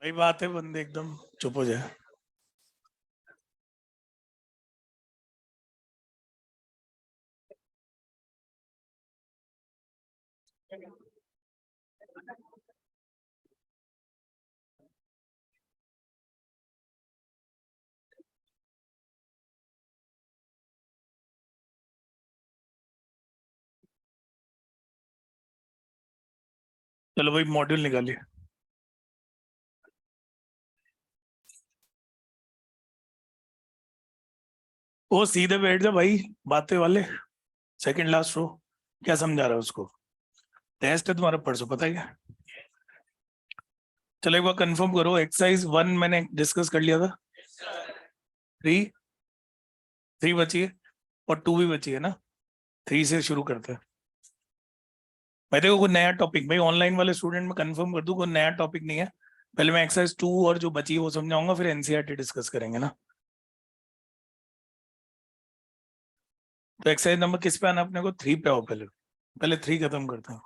वही बात है, बंदे एकदम चुप हो जाए। चलो भाई मॉड्यूल निकालिए। वो सीधे बैठ जा भाई, बातें वाले, सेकंड लास्ट रो। क्या समझा रहा है उसको? टेस्ट है तुम्हारा परसों, पता है क्या? चलो एक बार कंफर्म करो, एक्सरसाइज 1 मैंने डिस्कस कर लिया था। 3 3 बची है और 2 भी बची है ना। 3 से शुरू करते हैं। मैं देखो कोई नया टॉपिक, भाई ऑनलाइन वाले स्टूडेंट में कंफर्म कर दूं, कोई नया टॉपिक नहीं है। पहले मैं एक्सरसाइज 2 और जो बची है वो समझाऊंगा, फिर एनसीईआरटी डिस्कस करेंगे ना। तो एक्सरसाइज नंबर किस पे आना अपने को? 3 पे आओ पहले। पहले 3 खत्म करते हैं।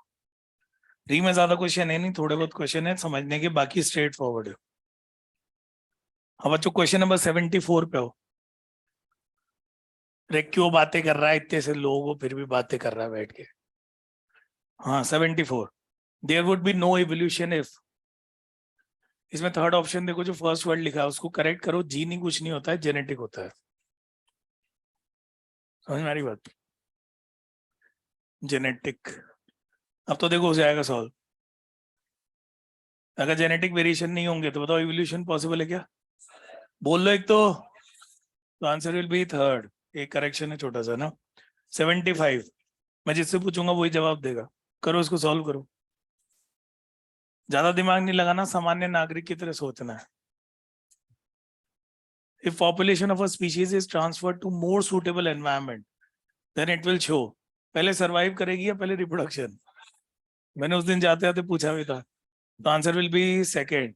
3 में ज्यादा क्वेश्चन है नहीं, थोड़े बहुत क्वेश्चन है समझने के, बाकी स्ट्रेट फॉरवर्ड है। अब बच्चों क्वेश्चन नंबर 74 पे आओ। अरे क्यों बातें कर रहा है, इतने से लोगों को फिर भी बातें कर रहा है बैठ के। हाँ 74। There would be no evolution if. इसमें थर्ड ऑप्शन देखो, जो फर्स्ट वर्ड लिखा है उसको करेक्ट करो। जीनी कुछ नहीं होता है, जेनेटिक होता है। समझ में आ रही बात? जेनेटिक। अब तो देखो हो जाएगा सॉल्व। अगर जेनेटिक वेरिएशन नहीं होंगे तो बताओ इवोल्यूशन पॉसिबल है क्या? बोल लो एक तो आंसर विल बी थर्ड। एक करेक्शन है छोटा सा ना। 75। मैं जिससे पूछूंगा वही जवाब देगा। करो इसको, सॉल्व करो। ज्यादा दिमाग नहीं लगाना, सामान्य नागरिक की तरह सोचना है। If population of a species is transferred to more suitable environment, then it will show। पहले सरवाइव करेगी या पहले रिप्रोडक्शन? मैंने उस दिन जाते जाते पूछा भी था। तो answer will be second.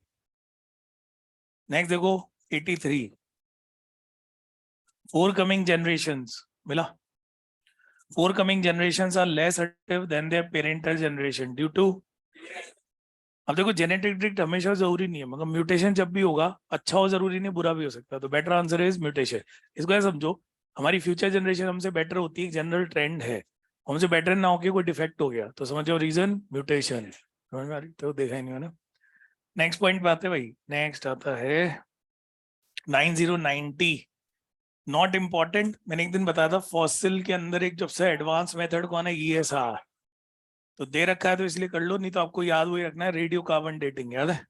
Next देखो 83। फोर कमिंग जनरेशंस मिला। For coming generations are less active than their parental generation due to. अब देखो जेनेटिक ड्रिफ्ट हमेशा जरूरी नहीं है, मगर म्यूटेशन जब भी होगा अच्छा हो जरूरी नहीं, बुरा भी हो सकता है। तो बेटर आंसर इज म्यूटेशन। इसको ऐसा समझो, हमारी फ्यूचर जनरेशन हमसे बेटर होती है, एक जनरल ट्रेंड है। हमसे बेटर ना होके कोई डिफेक्ट हो गया तो समझो रीजन म्यूटेशन। समझ में आ रही? तो देखा ही नहीं है ना। नेक्स्ट पॉइंट पे आते हैं भाई। नेक्स्ट आता है 9090। Not important. मैंने एक दिन बताया था फॉसिल के अंदर एक जब से एडवांस मेथड कौन है, ESR। तो दे रखा है तो इसलिए कर लो, नहीं तो आपको याद वही रखना है, रेडियो कार्बन डेटिंग याद है।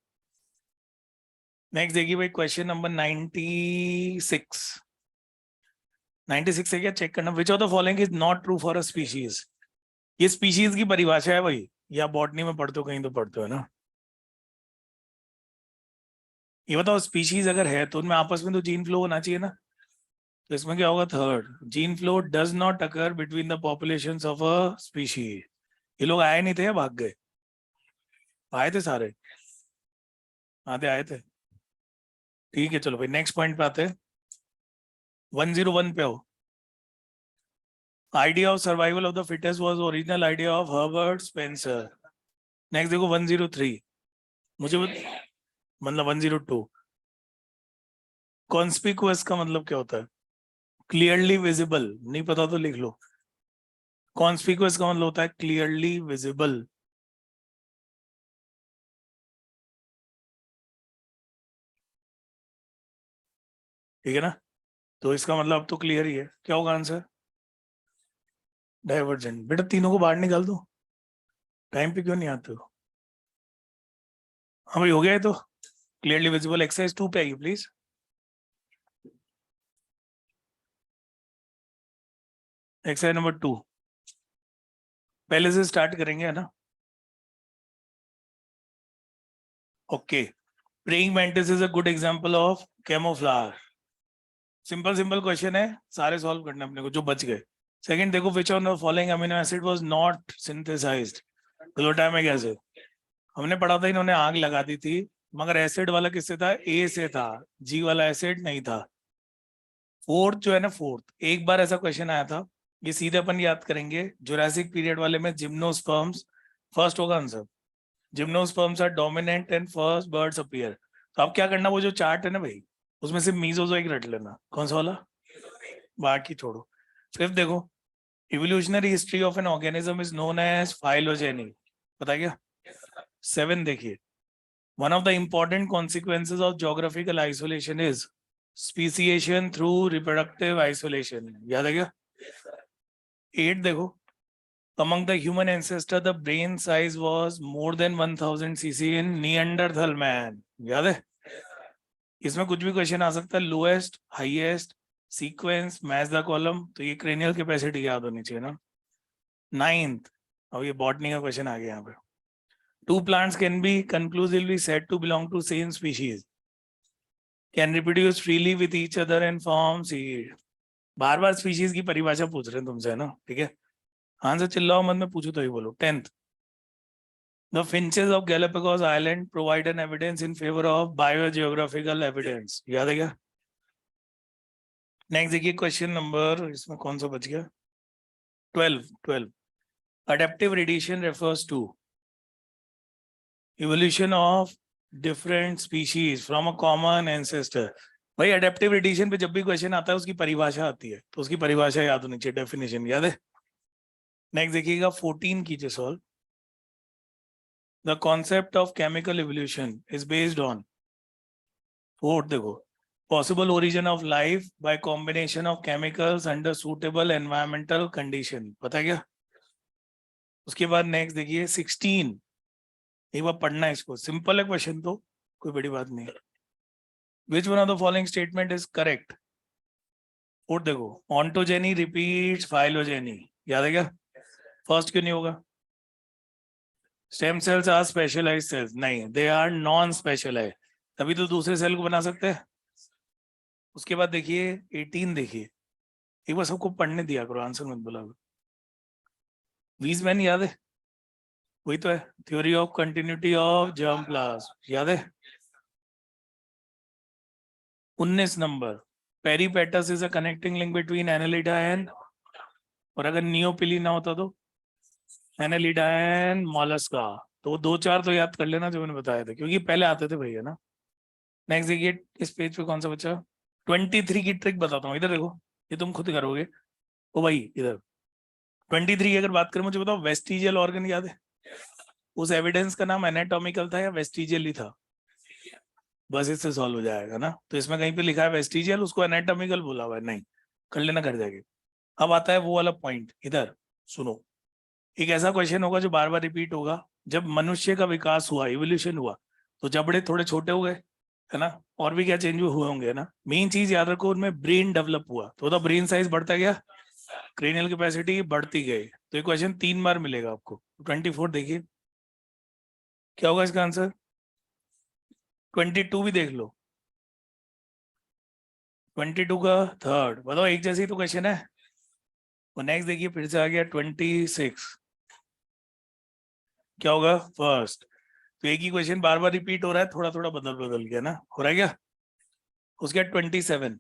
नेक्स्ट देखिए भाई क्वेश्चन नंबर 96। 96 है क्या, चेक करना। विच of the following is not true for a species. ये स्पीशीज की परिभाषा है भाई, या बॉटनी में पढ़ते हो कहीं तो पढ़ते हो ना। ये बताओ स्पीशीज अगर है तो उनमें आपस में तो जीन फ्लो होना चाहिए ना। तो इसमें क्या होगा? Third, gene flow does not occur between the population of a species. ये लोग आए नहीं थे या भाग गए? आए थे सारे। आधे आए थे। ठीक है चलो भाई नेक्स्ट पॉइंट पे आते हैं। 101 पे हो। Idea of survival of the fittest was original idea of Herbert Spencer. Next देखो 103। मुझे मतलब 102। कॉन्स्पिकुअस का मतलब क्या होता है? Clearly visible. नहीं पता तो लिख लो। कॉन्स्पिकुअस का मतलब होता है क्लियरली विजिबल। ठीक है ना। तो इसका मतलब अब तो क्लियर ही है, क्या होगा आंसर? डाइवर्जेंट। बेटा तीनों को बाहर निकाल दो, टाइम पे क्यों नहीं आते हो? हाँ भाई हो गया है तो। Clearly visible. एक्सरसाइज 2 पे आइए प्लीज। एक्सरसाइज नंबर 2 पहले से स्टार्ट करेंगे है ना। Okay. Praying mantis is a good example of camouflage. Simple simple question है, सारे सॉल्व करने अपने को जो बच गए। सेकंड देखो, which of the following amino acid was not synthesised. Glutamic acid. हमने पढ़ा था इन्होंने आग लगा दी थी, मगर एसिड वाला किससे था? ए से था। जी वाला एसिड नहीं था। फोर्थ जो है ना, फोर्थ एक बार ऐसा क्वेश्चन आया था, ये सीधे अपन याद करेंगे। जुरासिक पीरियड वाले में जिम्नोस्पर्म्स फर्स्ट होगा answer. Gymnosperms are dominant and first birds appear. तो अब क्या करना, वो जो चार्ट है ना भाई, उसमें से मीजोजोइक रट लेना। कौन सा वाला, बाकी छोड़ो। फिफ्थ देखो, evolutionary history of an organism is known as phylogeny, पता क्या। सेवन देखिए, one of the important consequences of geographical isolation is speciation through reproductive isolation, याद है क्या। एट देखो, among the human ancestor the brain size was more than 1000 cc in Neanderthal man, याद है। इसमें कुछ भी क्वेश्चन आ सकता है, lowest highest sequence match the column, तो ये क्रेनियल कैपेसिटी याद होनी चाहिए ना। नाइन्थ, अब ये बॉटनी का क्वेश्चन आ गया यहाँ पे, two plants can be conclusively said to belong to same species, can reproduce freely with each other and form seed. बार बार स्पीशीज की परिभाषा पूछ रहे हैं तुमसे, है ना, ठीक है। हाँ से चिल्लाओ मत, में पूछू तो ही बोलो। Tenth, the finches of Galapagos Island provide an evidence in favor of biogeographical evidence, याद है क्या। नेक्स्ट देखिए क्वेश्चन नंबर, इसमें कौन सा बच गया, 12 adaptive radiation refers to evolution of different species from a common ancestor। भाई अडेप्टिव रेडिएशन पे जब भी क्वेश्चन आता है उसकी परिभाषा आती है, तो उसकी परिभाषा याद होनी चाहिए, डेफिनेशन याद है। नेक्स्ट देखिएगा 14 कीजिए solve. The concept of chemical evolution is based on, fourth देखो, possible origin of life by combination of chemicals under suitable environmental condition, पता है क्या। उसके बाद नेक्स्ट देखिए 16, एक बार पढ़ना है इसको, सिंपल है क्वेश्चन तो कोई बड़ी बात नहीं है। Which one of the following statement is correct? Fourth देखो, ontogeny repeats phylogeny, याद है क्या। फर्स्ट क्यों नहीं होगा। Stem cells are specialised cells, नहीं, दे आर नॉन स्पेशलाइज्ड, तभी तो दूसरे सेल को बना सकते हैं। उसके बाद देखिए 18 देखिए, एक बार सबको पढ़ने दिया करो, आंसर मत बोला। वीजमैन याद है, वही तो है, theory of continuity of germ plasm, याद है। 19 number, peripatus is a connecting link between Annelida and, और अगर नियोपिली ना होता तो एनालिडा एंड मोलस्का, तो 2-4 तो याद कर लेना जो मैंने बताया था, क्योंकि पहले आते थे भैया ना। नेक्स्ट देखिए, इस पेज पे कौन सा बच्चा, 23 की ट्रिक बताता हूँ, इधर देखो, ये तुम खुद करोगे। ओ भाई इधर 23 की अगर बात करें, मुझे बताओ वेस्टिजियल ऑर्गन याद है, उस एविडेंस का नाम एनाटॉमिकल था या वेस्टिजियल ही था, बस इससे सॉल्व हो जाएगा ना। तो इसमें कहीं पे लिखा है वेस्टिजियल, उसको एनाटॉमिकल बोला हुआ है, नहीं कर लेना, कर जाएगी। अब आता है वो वाला पॉइंट, इधर सुनो, एक ऐसा क्वेश्चन होगा जो बार बार रिपीट होगा, जब मनुष्य का विकास हुआ, इवोल्यूशन हुआ, तो जबड़े थोड़े छोटे हो गए, है ना, और भी क्या चेंज हुए होंगे ना। मेन चीज याद रखो, उनमें ब्रेन डेवलप हुआ, तो ब्रेन साइज बढ़ता गया, क्रेनियल कैपेसिटी बढ़ती गई। तो ये क्वेश्चन 3 बार मिलेगा आपको। 24 देखिए क्या होगा इसका आंसर। 22 भी देख लो, 22 का थर्ड बताओ, एक जैसी तो क्वेश्चन है। और नेक्स्ट देखिए फिर से आ गया 26, क्या होगा फर्स्ट। तो एक ही क्वेश्चन बार बार रिपीट हो रहा है, थोड़ा थोड़ा बदल बदल गया ना, हो रहा है क्या। उसके 27,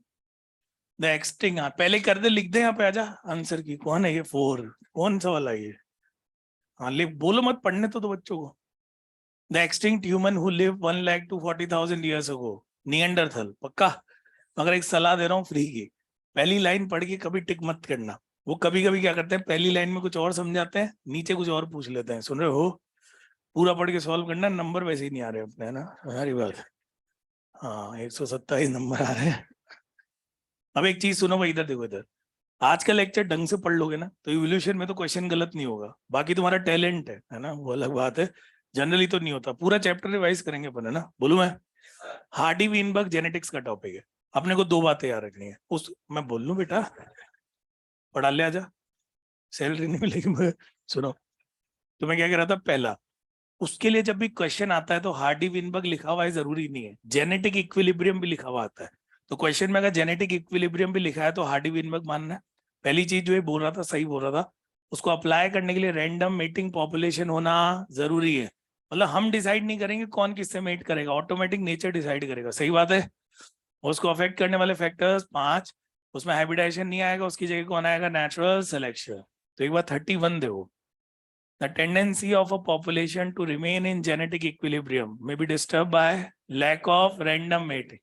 द एक्सटिंग, पहले कर दे, लिख दे यहाँ पे, आजा आंसर की, कौन है ये 4, कौन सा वाला ये, हाँ लिख, बोलो मत, पढ़ने तो दो बच्चों को। The extinct human who live 1,40,000 years ago, Neanderthal, पक्का। मगर एक सलाह दे रहा हूँ फ्री की, पहली लाइन पढ़ के कभी टिक मत करना। वो कभी कभी क्या करते हैं, पहली लाइन में कुछ और समझाते हैं, नीचे कुछ और पूछ लेते हैं, सुन रहे हो। पूरा पढ़ के सॉल्व करना, नंबर वैसे ही नहीं आ रहे अपने, है ना, हमारी बात। हाँ 127 नंबर आ रहे हैं। अब एक चीज सुनो भाई, इधर देखो, इधर आज का लेक्चर ढंग से पढ़ लोगे ना, तो इवोल्यूशन में तो क्वेश्चन गलत नहीं होगा, बाकी तुम्हारा टैलेंट है ना, वो अलग बात है। जनरली तो नहीं होता, पूरा चैप्टर रिवाइज करेंगे अपन, है ना, बोलूं मैं। हार्डी वीनबर्ग जेनेटिक्स का टॉपिक है, अपने को 2 बातें याद रखनी है, उस मैं बोल लूं बेटा, पढ़ा ले आजा, सैलरी नहीं मिलेगी। सुनो, तो मैं क्या कह रहा था, पहला, उसके लिए जब भी क्वेश्चन आता है तो हार्डी विनबर्ग लिखा हुआ है जरूरी नहीं है, जेनेटिक इक्विलिब्रियम भी लिखा हुआ आता है। तो क्वेश्चन में अगर जेनेटिक इक्विलिब्रियम भी लिखा है तो हार्डी विनबर्ग मानना है। पहली चीज जो ये बोल रहा था सही बोल रहा था, उसको अप्लाई करने के लिए रैंडम मेटिंग पॉपुलेशन होना जरूरी है। मतलब हम डिसाइड नहीं करेंगे कौन किससे मेट करेगा, ऑटोमेटिक नेचर डिसाइड करेगा, सही बात है। उसको अफेक्ट करने वाले फैक्टर्स 5, उसमें हाइब्रिडाइजेशन नहीं आएगा, उसकी जगह कौन आएगा, नेचुरल सिलेक्शन। तो एक बार 31 देखो, the tendency of a population to remain in genetic equilibrium may be disturbed by lack of random mating.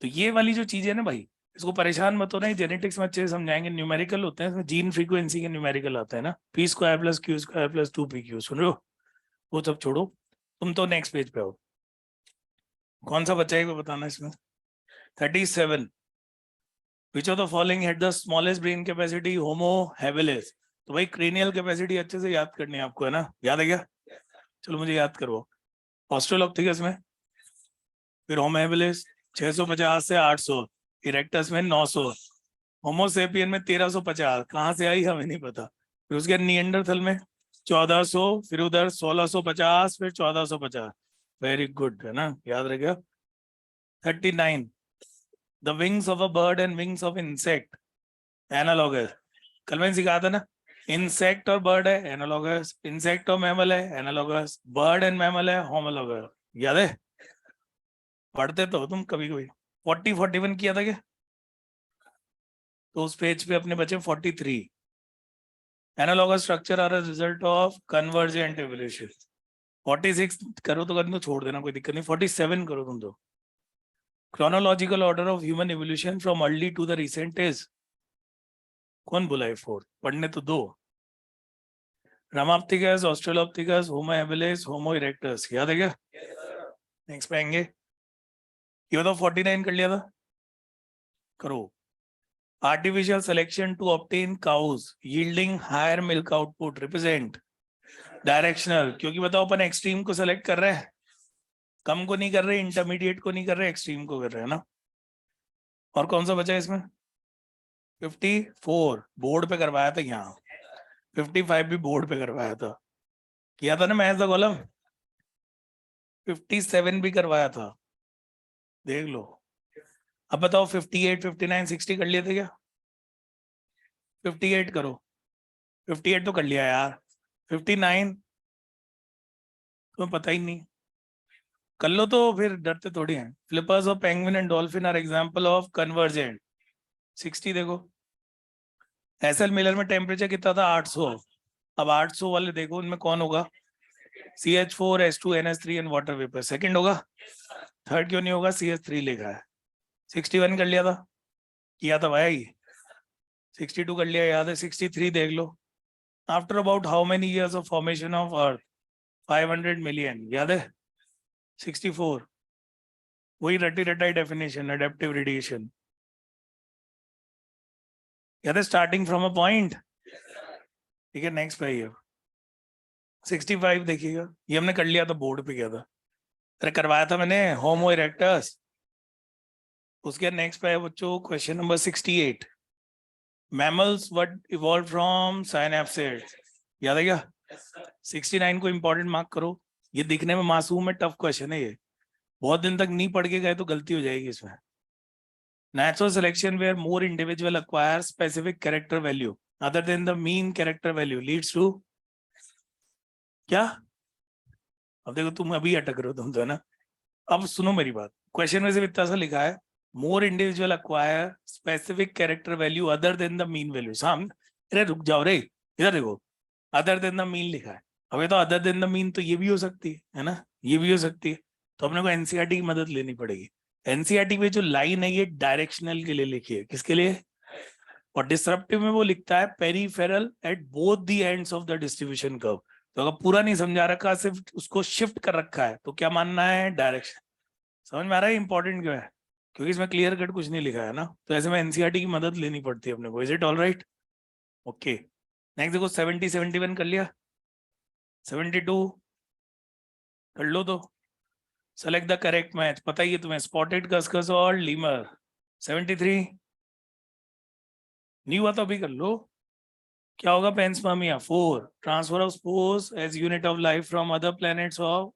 तो ये वाली जो चीजें ना भाई, इसको परेशान मत होना, जेनेटिक्स में अच्छे से समझाएंगे, न्यूमेरिकल होते हैं इसमें, जीन फ्रीक्वेंसी के न्यूमेरिकल आते हैं ना, P square plus Q square plus 2pq, सुन रहे हो? वो सब छोड़ो, तुम तो नेक्स्ट पेज पे हो। कौन सा बच्चा है वो बताना इसमें? 37, विच of the following had the smallest brain capacity? Homo habilis. तो भाई क्रेनियल कैपेसिटी अच्छे से याद करनी है आपको, है ना? याद है क्या? चलो मुझे याद करवाओ। ऑस्ट्रेलोपिथेकस में, फिर होमो हैबिलिस 650 से 800, इरेक्टस में 900, होमोसेपियन में 1350, कहाँ से आई हमें नहीं पता। फिर उसके निएंडरथल में 1400, फिर उधर 1650, फिर 1450। वेरी गुड, है ना? याद रह गया। 39, the wings of a bird and wings of insect analogous. कल मैंने सिखाया था ना, इंसेक्ट और बर्ड है एनालॉगस, इंसेक्ट और मैमल है एनालॉगस, बर्ड एंड मैमल है होमोलॉगस। याद है? पढ़ते तो हो तुम कभी कभी। 41 किया था क्या? तो उस पेज पे अपने बचे 43। Analogous structure are a result of convergent evolution. 46 करो तो कर दो, छोड़ देना कोई दिक्कत नहीं। 47 करो तुम तो। Chronological order of human evolution from early to the recent is, कौन बोला है 4? पढ़ने तो दो। Ramapithecus, Australopithecus, Homo habilis, Homo erectus. याद है क्या? नेक्स्ट पे आएंगे। ये बताओ 49 कर लिया था? करो। Artificial selection to obtain cows yielding higher milk output represent directional, क्योंकि बताओ अपन एक्सट्रीम को सेलेक्ट कर रहे हैं, कम को नहीं कर रहे, इंटरमीडिएट को नहीं कर रहे, एक्सट्रीम को कर रहे हैं ना। और कौन सा बचा है इसमें? 54 बोर्ड पे करवाया था यहाँ, 55 भी बोर्ड पे करवाया था, किया था ना मैथ द कॉलम। 57 भी करवाया था, देख लो। अब बताओ 58, 59, 60 कर लिए थे क्या? 58 करो। 58 तो कर लिया यार। 59 तुम्हें पता ही नहीं, कर लो तो फिर डरते थोड़ी हैं। Flippers of penguin and dolphin are example of convergent. 60 देखो। एसएल मिलर में टेम्परेचर कितना था? 800। अब 800 वाले देखो, उनमें कौन होगा? CH4, H2, NH3 and water vapour. Second होगा? थर्ड क्यों नहीं होगा? CH3 लिखा है। 61 कर लिया था, किया था भाई। 62 कर लिया, याद है। 63 देख लो। After about how many years of formation of earth? 500 million, याद है। 64 वही रटी रटाई डेफिनेशन, अडेप्टिव रेडिएशन। याद है, स्टार्टिंग फ्रॉम अ पॉइंट। ठीक है, नेक्स्ट पे ये 65 देखिएगा, ये हमने कर लिया था, बोर्ड पे किया था। अरे करवाया था मैंने, होमो इरेक्टस। उसके नेक्स्ट पे है बच्चों question number 68, mammals what evolve from synapsid. याद है क्या? 69 को इंपॉर्टेंट मार्क करो। ये दिखने में मासूम है, टफ क्वेश्चन है ये, बहुत दिन तक नहीं पढ़ के गए तो गलती हो जाएगी इसमें। Natural selection where more individual acquire specific character value other than the mean character value leads to क्या? अब देखो तुम अभी अटक रहे हो तुम तो, है ना? अब सुनो मेरी बात, क्वेश्चन में से इतना सा लिखा है, मोर individual acquire specific character value other then the mean value. सामने, अरे रुक जाओ रे, इधर देखो, अदर देन द मीन लिखा है। अब ये तो अदर देन द मीन तो ये भी हो सकती है ना? ये भी हो सकती है। तो अपने को एनसीईआरटी की मदद लेनी पड़ेगी। एनसीईआरटी में जो लाइन है ये डायरेक्शनल के लिए लिखी है, किसके लिए? और डिसरप्टिव में वो लिखता है peripheral at both the ends of the distribution curve. तो अगर पूरा नहीं समझा रखा, सिर्फ उसको शिफ्ट कर रखा है, तो क्या मानना है? डायरेक्शन। समझ में आ रहा है इंपॉर्टेंट क्यों है? क्योंकि इसमें क्लियर कट कुछ नहीं लिखा है ना, तो ऐसे में एनसीईआरटी की मदद लेनी पड़ती है अपने को। Is it all right? Okay, next देखो 70, 71 कर लिया। 72 कर लो तो। सेलेक्ट द करेक्ट मैच, पता ही है तुम्हें, स्पॉटेड कस्कस और लीमर। 73 नहीं हुआ तो अभी कर लो। क्या होगा? Panspermia. 4 transfer of spores as unit of life from other planets of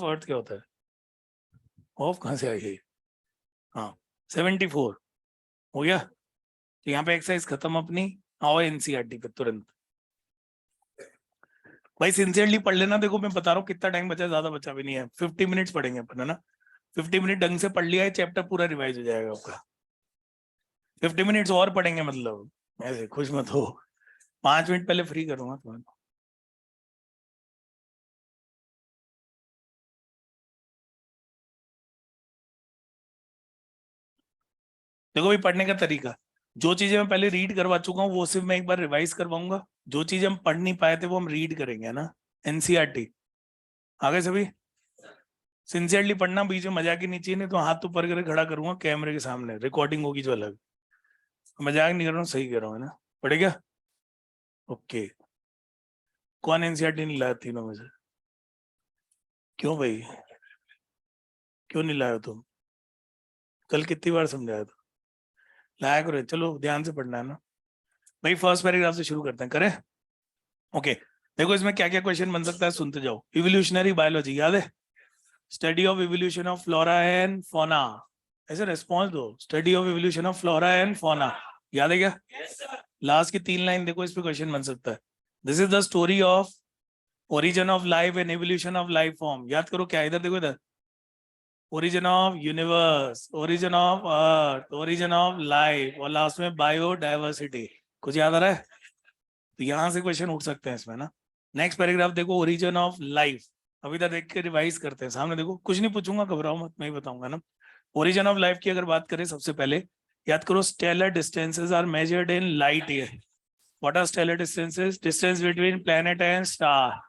earth. क्या होता है? ऑफ कहां से आई है? हाँ, 74 हो गया। तो यहाँ पे एक्सरसाइज खत्म अपनी। आओ एनसीईआरटी पे तुरंत। भाई सिंसियरली पढ़ लेना, देखो मैं बता रहा हूँ कितना टाइम बचा, ज्यादा बचा भी नहीं है। 50 मिनट्स पढ़ेंगे अपन, है ना? 50 मिनट ढंग से पढ़ लिया है, चैप्टर पूरा रिवाइज हो जाएगा आपका। 50 मिनट्स और पढ़ेंगे, मतलब ऐसे खुश मत हो। 5 मिनट पहले फ्री करूंगा तुम्हें। देखो भाई पढ़ने का तरीका, जो चीजें मैं पहले रीड करवा चुका हूँ वो सिर्फ मैं एक बार रिवाइज करवाऊंगा, जो चीजें हम पढ़ नहीं पाए थे वो हम रीड करेंगे, है ना। एनसीईआरटी आगे सभी सिंसियरली पढ़ना, बीच में मजाक ही नहीं चाहिए, नहीं तो हाथ ऊपर करके खड़ा करूंगा कैमरे के सामने, रिकॉर्डिंग होगी जो अलग। मजाक नहीं कर रहा हूँ, सही कर रहा हूँ, है ना। पढ़ेगा ओके। कौन एनसीईआरटी नहीं लाया तीनों में से? क्यों भाई, क्यों नहीं लाया तुम? कल कितनी बार समझाया था, लाया करो। चलो ध्यान से पढ़ना है ना भाई। फर्स्ट पैराग्राफ से शुरू करते हैं, करें? ओके देखो इसमें क्या क्या क्वेश्चन बन सकता है, सुनते जाओ। इवोल्यूशनरी बायोलॉजी याद है, study of evolution of flora and fauna. ऐसे रेस्पॉन्स दो, study of evolution of flora and fauna, याद है क्या? लास्ट की 3 लाइन देखो, इस पे क्वेश्चन बन सकता है। This is the story of origin of life and evolution of life form. याद करो क्या, इधर देखो इधर, origin of universe, origin of earth, origin of life, और लास्ट में बायोडाइवर्सिटी। कुछ याद आ रहा है? तो यहां से क्वेश्चन उठ सकते हैं इसमें ना। नेक्स्ट पैराग्राफ देखो, ओरिजिन ऑफ लाइफ। अभी तक देख के रिवाइज करते हैं, सामने देखो, कुछ नहीं पूछूंगा, घबराओ मत, मैं ही बताऊंगा ना। ओरिजिन ऑफ लाइफ की अगर बात करें, सबसे पहले याद करो, stellar distances are measured in light year. What are stellar distances? Distance between planet and star.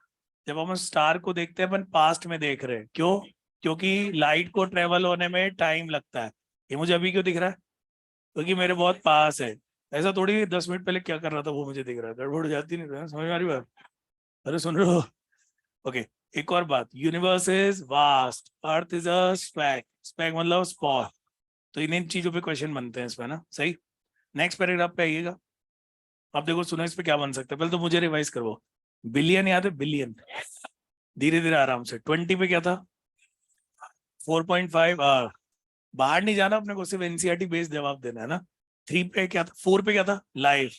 जब हम स्टार को देखते हैं अपन पास्ट में देख रहे हैं, क्यों? क्योंकि लाइट को ट्रेवल होने में टाइम लगता है। ये मुझे अभी क्यों दिख रहा है? क्योंकि मेरे बहुत पास है। ऐसा थोड़ी 10 मिनट पहले क्या कर रहा था वो मुझे दिख रहा है, गड़बड़ हो जाती नहीं था, समझ में आ रही बात? अरे सुन रहे हो? ओके एक और बात, universe is vast, earth is a SPAC, SPAC मतलब स्पॉट। तो इन चीजों पे क्वेश्चन बनते हैं इसमें ना, सही। नेक्स्ट पैराग्राफ पे आइएगा। अब देखो सुनो, इस पे क्या बन सकता है, पहले तो मुझे रिवाइज करो। बिलियन याद है? बिलियन, धीरे धीरे आराम से। 20 पे क्या था? 4.5। बाहर नहीं जाना अपने को, सिर्फ एनसीईआरटी बेस्ड जवाब देना है ना। 3 पे क्या था? 4 पे क्या था? लाइफ।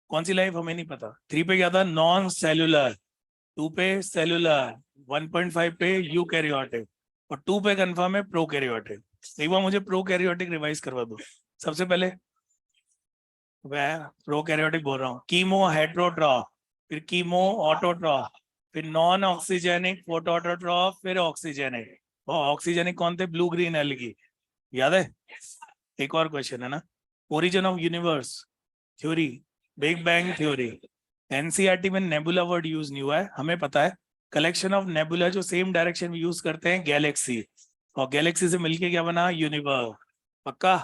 कौन सी लाइफ हमें नहीं पता। 3 पे क्या था? Non cellular. 2 पे सेल्यूलर। 1.5 पे यूकैरियोटिक। और 2 पे कंफर्म है प्रोकैरियोटिक। एक बार मुझे प्रोकैरियोटिक रिवाइज करवा दो सबसे पहले। वह प्रोकैरियोटिक बोल रहा हूँ, कीमो हेट्रोट्रॉफ, फिर कीमो ऑटोट्रॉफ, फिर नॉन ऑक्सीजेनिक फोटोट्रोट्रॉफ, फिर ऑक्सीजेनिक। वो ऑक्सीजेनिक कौन थे? ब्लू ग्रीन एल्गी, याद है? एक और क्वेश्चन है ना, origin of universe theory, big bang theory. NCERT में नेबुला वर्ड यूज नहीं हुआ है, हमें पता है। कलेक्शन ऑफ नेबुला जो सेम डायरेक्शन में यूज करते हैं, गैलेक्सी, और गैलेक्सी से मिलके क्या बना? यूनिवर्स। पक्का?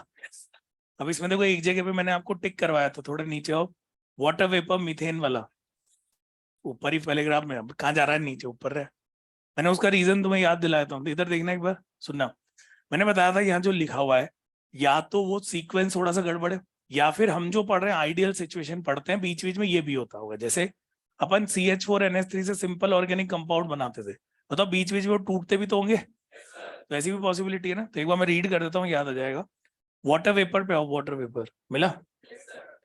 अब इसमें देखो एक जगह पे मैंने आपको टिक करवाया था, थोड़ा नीचे आओ। वाटर वेपर मीथेन वाला, ऊपर ही पैराग्राफ में, अब कहाँ जा रहा है? नीचे ऊपर रहे। मैंने उसका रीजन तुम्हें याद दिलाया था, इधर देखना एक बार, सुनना। मैंने बताया था यहाँ जो लिखा हुआ है, या तो वो सीक्वेंस थोड़ा सा गड़बड़ है, या फिर हम जो पढ़ रहे हैं आइडियल सिचुएशन पढ़ते हैं, बीच बीच में ये भी होता होगा। जैसे अपन CH4NH3 से सिंपल ऑर्गेनिक कंपाउंड बनाते थे, बताओ बीच बीच में वो टूटते भी तो होंगे, तो ऐसी भी पॉसिबिलिटी है ना। तो एक बार मैं रीड कर देता हूँ, याद आ जाएगा। वाटर वेपर पे आओ, वाटर वेपर मिला।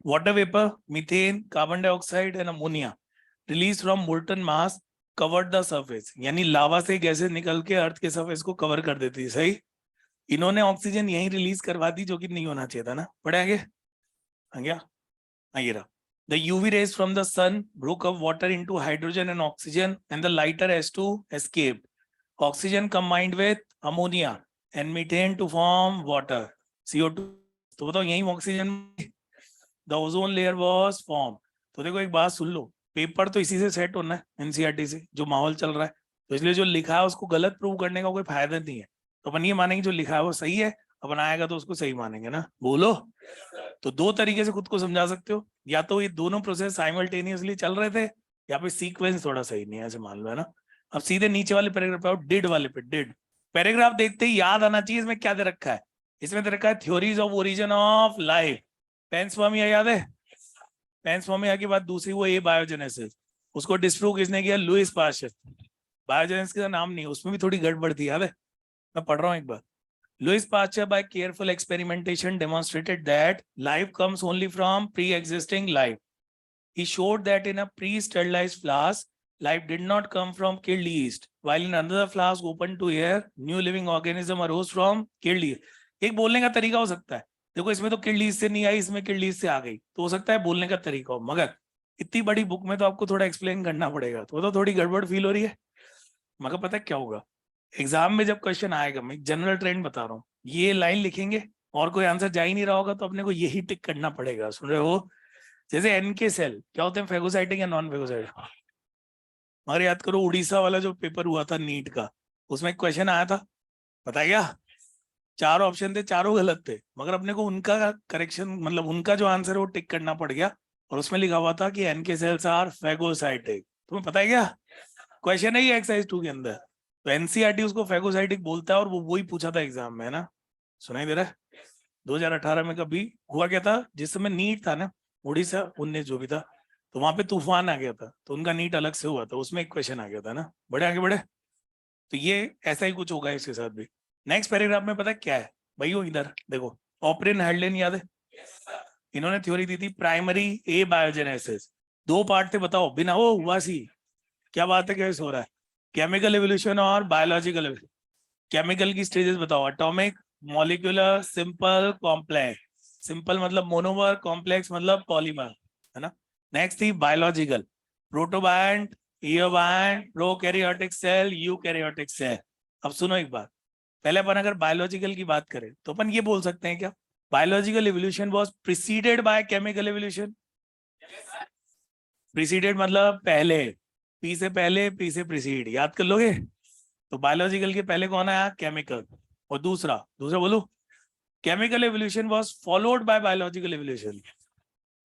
Water vapour, methane, carbon dioxide and ammonia release from molten mass covered the surface, यानी लावा से गैसें निकल के अर्थ के सरफेस को कवर कर देती है, सही। इन्होंने ऑक्सीजन यही रिलीज करवा दी, जो कि नहीं होना चाहिए था ना। पढ़े आगे? आ गया? ये रहा। The UV rays from the sun broke up water into hydrogen and oxygen, and the lighter S2 escaped. Oxygen combined with ammonia and methane to form water, CO2. तो बताओ यही oxygen, the ozone layer was form. तो देखो एक बात सुन लो, paper तो इसी से सेट होना है, एनसीईआरटी से, जो माहौल चल रहा है। तो इसलिए जो लिखा है उसको गलत प्रूव करने का कोई फायदा नहीं है। तो अपन ये मानेंगे जो लिखा है वो सही है, अपन आएगा तो उसको सही मानेंगे ना, बोलो। तो 2 तरीके से खुद को समझा सकते हो, या तो ये दोनों प्रोसेस साइमल्टेनियसली चल रहे थे, या फिर सीक्वेंस थोड़ा सही नहीं है, ऐसे मान लो, है ना। अब सीधे नीचे वाले पैराग्राफ पे आओ, डिड वाले पे। डिड पैराग्राफ देखते ही याद आना चाहिए इसमें क्या दे रखा है। इसमें दे रखा है theories of origin of life. Panspermia याद है? पेंसपर्मिया के बाद दूसरी वो ए बायोजेनेसिस, उसको डिस्प्रूव किसने किया? Louis Pasteur. बायोजेनेसिस का नाम नहीं, उसमें भी थोड़ी गड़बड़ थी, याद है? मैं पढ़ रहा हूँ एक बार। Louis Pasteur, by careful experimentation, demonstrated that life comes only from pre-existing life. He showed that in a pre-sterilized flask, life did not come from killed yeast, while in another flask open to air, new living organism arose from killed yeast. एक बोलने का तरीका हो सकता है, देखो इसमें तो किल्ड ईस्ट से नहीं आई, इसमें किल्ड ईस्ट से आ गई, तो हो सकता है बोलने का तरीका हो। मगर इतनी बड़ी बुक में तो आपको थोड़ा एक्सप्लेन करना पड़ेगा, तो थोड़ी गड़बड़ फील हो रही है। मगर पता है क्या होगा, एग्जाम में जब क्वेश्चन आएगा, मैं जनरल ट्रेंड बता रहा हूँ, ये लाइन लिखेंगे और कोई आंसर जा ही नहीं रहा होगा तो अपने को यही टिक करना पड़ेगा, सुन रहे हो? जैसे एन के सेल क्या होते हैं, फेगोसाइटिक या नॉन फेगोसाइटिक? मगर याद करो उड़ीसा वाला जो पेपर हुआ था नीट का, उसमें एक क्वेश्चन आया था, पता है क्या? 4 ऑप्शन थे, चारों गलत थे, मगर अपने को उनका करेक्शन मतलब उनका जो आंसर है वो टिक करना पड़ गया, और उसमें लिखा हुआ था कि एनके सेल्स आर फेगोसाइटिक। तुम्हें पता है क्या? क्वेश्चन है ये एक्सरसाइज 2 के अंदर। तो एनसीईआरटी उसको फेगोसाइटिक बोलता है, और वो वही पूछा था एग्जाम में, है ना? सुनाई दे रहा है? 2018 में कभी हुआ क्या था, जिस समय नीट था ना, उड़ीसा 19 जो भी था, तो वहां पे तूफान आ गया था, तो उनका नीट अलग से हुआ था, उसमें एक क्वेश्चन आ गया था ना। बड़े आगे बढ़े, तो ये ऐसा ही कुछ होगा इसके साथ भी। नेक्स्ट पैराग्राफ में पता है क्या है भाई? वो इधर देखो, ऑपरेन हेडलेन याद है? इन्होंने थ्योरी दी थी प्राइमरी ए बायोजेनेसिस, 2 पार्ट थे, बताओ बिना वो हुआ सी क्या बात है, कैसे हो रहा है? केमिकल एवोल्यूशन और बायोलॉजिकल एवोल्यूशन। केमिकल की स्टेजेस बताओ, atomic, molecular, simple, complex. Simple मतलब मोनोमर, कॉम्प्लेक्स मतलब पॉलीमर, है ना? नेक्स्ट थी biological, protobiont, eobiont, prokaryotic cell, eukaryotic cell. अब सुनो एक बात, पहले अपन अगर बायोलॉजिकल की बात करें तो अपन ये बोल सकते हैं क्या, biological evolution was preceded by chemical evolution? Preceded मतलब पहले, पी से पहले, पी से प्रीसीड, याद कर लोगे? तो बायोलॉजिकल के पहले कौन आया? केमिकल। और दूसरा दूसरा बोलो, chemical evolution was followed by biological evolution.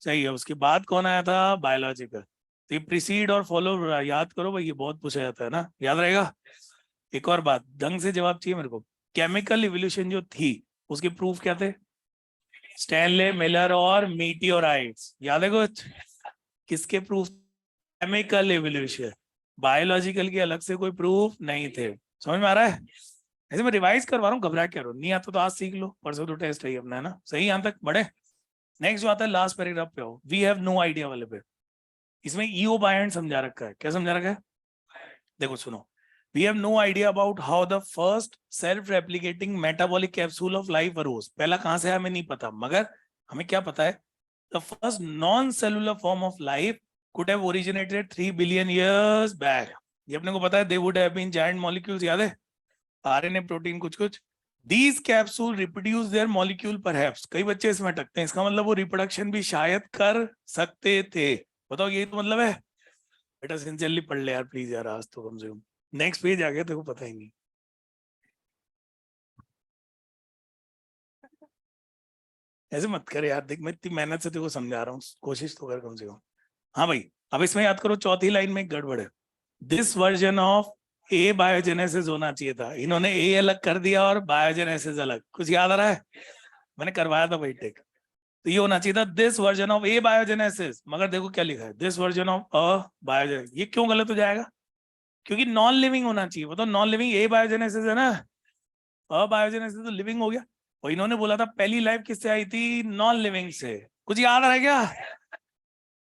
सही है, उसके बाद कौन आया था? बायोलॉजिकल। तो ये प्रीसीड और फॉलो याद करो भाई, ये बहुत पूछा जाता है ना, याद रहेगा। एक और बात, ढंग से जवाब चाहिए मेरे को। केमिकल एवोल्यूशन जो थी उसके प्रूफ क्या थे? स्टैनले, मिलर और मीटियोराइट्स, याद है कुछ? किसके प्रूफ? Chemical evolution. बायोलॉजिकल के अलग से कोई प्रूफ नहीं थे। समझ में आ रहा है? ऐसे मैं रिवाइज करवा रहा हूँ, घबरा क्या रहो, नहीं आता तो आज सीख लो, परसों तो टेस्ट है अपना, है ना? सही यहाँ तक बढ़े। नेक्स्ट जो आता है लास्ट पैराग्राफ पे हो, वी हैव नो आइडिया वाले पे। इसमें ईओ बायंट समझा रखा है, क्या समझा रखा है? देखो सुनो, we have no idea about how the first self replicating metabolic capsule of life arose. पहला कहां से हमें नहीं पता, मगर हमें क्या पता है, the first non cellular form of life could have originated 3 billion years back। ये अपने को पता है, they would have been giant molecules, याद है? आरएनए, प्रोटीन, कुछ कुछ। These capsule reproduce their molecule perhaps। कई बच्चे इसमें अटकते हैं, इसका मतलब वो रिप्रोडक्शन भी शायद कर सकते थे। बताओ, यही तो मतलब है। बेटा सिंसियरली पढ़ ले यार प्लीज यार, आज तो कम से कम। नेक्स्ट पेज आ गया, तेरे को पता ही नहीं। ऐसे मत कर यार, देख मैं इतनी मेहनत से तेरे को समझा रहा हूँ, कोशिश तो कर कम से कम। हाँ भाई, अब इसमें याद करो, चौथी लाइन में एक गड़बड़ है। This version of A biogenesis होना चाहिए था, इन्होंने ए अलग कर दिया और बायोजेनेसिस अलग। कुछ याद आ रहा है? मैंने करवाया था भाई टेक। तो ये होना चाहिए था this version of A biogenesis, मगर देखो क्या लिखा है, this version of a biogenesis. ये क्यों गलत हो जाएगा? क्योंकि नॉन लिविंग होना चाहिए, वो तो नॉन लिविंग ए बायोजेनेसिस है ना, अ बायोजेनेसिस तो लिविंग हो गया। और इन्होंने बोला था पहली लाइफ किससे आई थी? नॉन लिविंग से। कुछ याद आ रहा है क्या?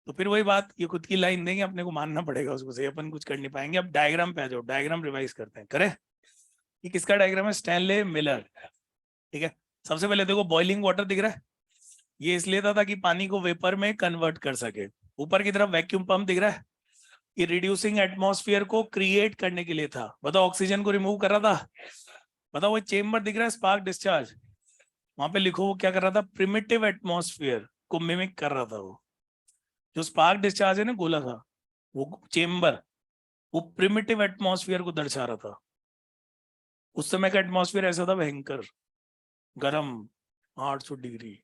तो फिर वही बात, ये खुद की लाइन देंगे, अपने को मानना पड़ेगा उसको, सही अपन कुछ कर नहीं पाएंगे। अब डायग्राम पे आ जाओ, डायग्राम रिवाइज करते हैं, करे? ये किसका डायग्राम है? स्टैनले मिलर, ठीक है। सबसे पहले देखो, बॉइलिंग वाटर दिख रहा है, ये इसलिए था ताकि पानी को वेपर में कन्वर्ट कर सके। ऊपर की तरफ वैक्यूम पंप दिख रहा है, ये रिड्यूसिंग एटमॉस्फेयर को क्रिएट करने के लिए था। बताओ, ऑक्सीजन को रिमूव कर रहा था। बताओ, वो चेम्बर दिख रहा है, स्पार्क डिस्चार्ज, वहां पे लिखो वो क्या कर रहा था? प्रिमिटिव एटमॉस्फेयर को मिमिक कर रहा था। वो जो स्पार्क डिस्चार्ज है ना, गोला था, वो चेम्बर, वो प्रिमिटिव एटमॉस्फेयर को दर्शा रहा था। उस समय का एटमॉस्फेयर ऐसा था, भयंकर गर्म, 800 डिग्री।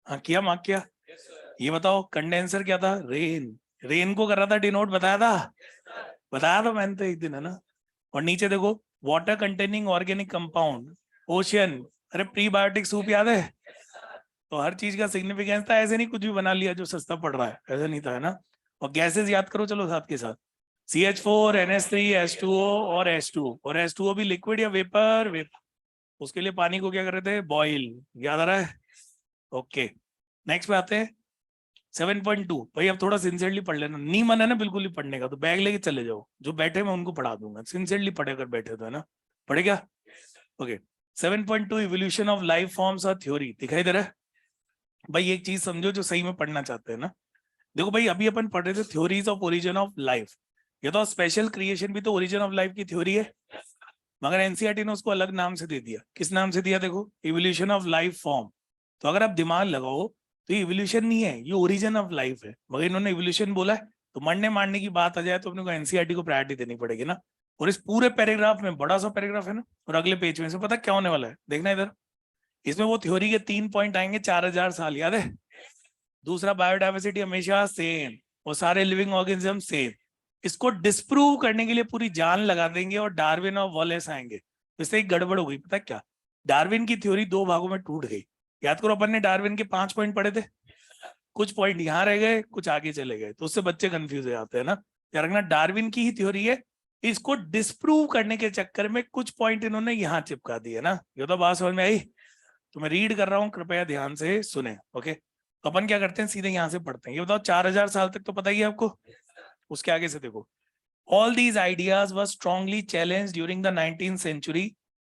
हाँ किया, मार्क किया। ये बताओ, कंडेंसर क्या था? रेन। रेन को कर रहा था डिनोट, बताया था? बताया था मैंने तो एक दिन, है ना? और नीचे देखो, water containing organic compound, ocean. अरे प्रीबायोटिक सूप याद है? तो हर चीज का सिग्निफिकेंस था, ऐसे नहीं कुछ भी बना लिया जो सस्ता पड़ रहा है, ऐसा नहीं था, है ना? और गैसेस याद करो चलो साथ के साथ, CH4, NH3, H2O और H2O। और H2O भी लिक्विड या वेपर? वेपर। उसके लिए पानी को क्या कर रहे थे? बॉइल, याद आ रहा है? ओके, नेक्स्ट पे आते हैं 7.2। भाई अब थोड़ा सिंसियरली पढ़ लेना, नहीं मन है ना बिल्कुल ही पढ़ने का तो बैग लेके चले जाओ, जो बैठे मैं उनको पढ़ा दूंगा, सिंसियरली पढ़े अगर बैठे तो, है ना? पढ़े क्या? Okay, 7.2 evolution of life forms a theory, दिखाई दे रहा है? भाई एक चीज समझो जो सही में पढ़ना चाहते हैं ना, देखो भाई अभी अपन पढ़ रहे थे theories of origin of life, ये तो स्पेशल क्रिएशन भी तो ओरिजिन ऑफ लाइफ की थ्योरी है। मगर एनसीईआरटी ने उसको अलग नाम से दे दिया। किस नाम से दिया? देखो, इवोल्यूशन ऑफ लाइफ फॉर्म। तो अगर आप दिमाग लगाओ तो ये इवोल्यूशन नहीं है, ये ओरिजिन ऑफ लाइफ है, मगर इन्होंने इवोल्यूशन बोला है। तो मरने मारने की बात आ जाए तो अपने को एनसीईआरटी को प्रायोरिटी देनी पड़ेगी ना। और इस पूरे पैराग्राफ में, बड़ा सा पैराग्राफ है ना, और अगले पेज में से पता क्या होने वाला है, देखना इधर। इसमें वो थ्योरी के 3 पॉइंट आएंगे, 4000 साल, याद है? दूसरा, बायोडाइवर्सिटी हमेशा सेम, और सारे लिविंग ऑर्गेनिज्म सेम। इसको डिस्प्रूव करने के लिए पूरी जान लगा देंगे, और डार्विन और वॉलेस आएंगे। तो इससे एक गड़बड़ हो गई, पता क्या? डार्विन की थ्योरी 2 भागों में टूट गई। याद करो, अपन ने डार्विन के 5 पॉइंट पढ़े थे, कुछ पॉइंट यहाँ रह गए, कुछ आगे चले गए, तो उससे बच्चे कंफ्यूज हो जाते हैं ना। यार रखना, डार्विन की ही थ्योरी है, इसको डिस्प्रूव करने के चक्कर में कुछ पॉइंट इन्होंने यहाँ चिपका दिए ना। ये तो बात समझ में आई? तो मैं रीड कर रहा हूँ, कृपया ध्यान से सुने। ओके, तो अपन क्या करते हैं, सीधे यहाँ से पढ़ते हैं। ये बताओ, 4000 साल तक तो पता ही है आपको। उसके आगे से देखो, all these ideas were strongly challenged during the 19th century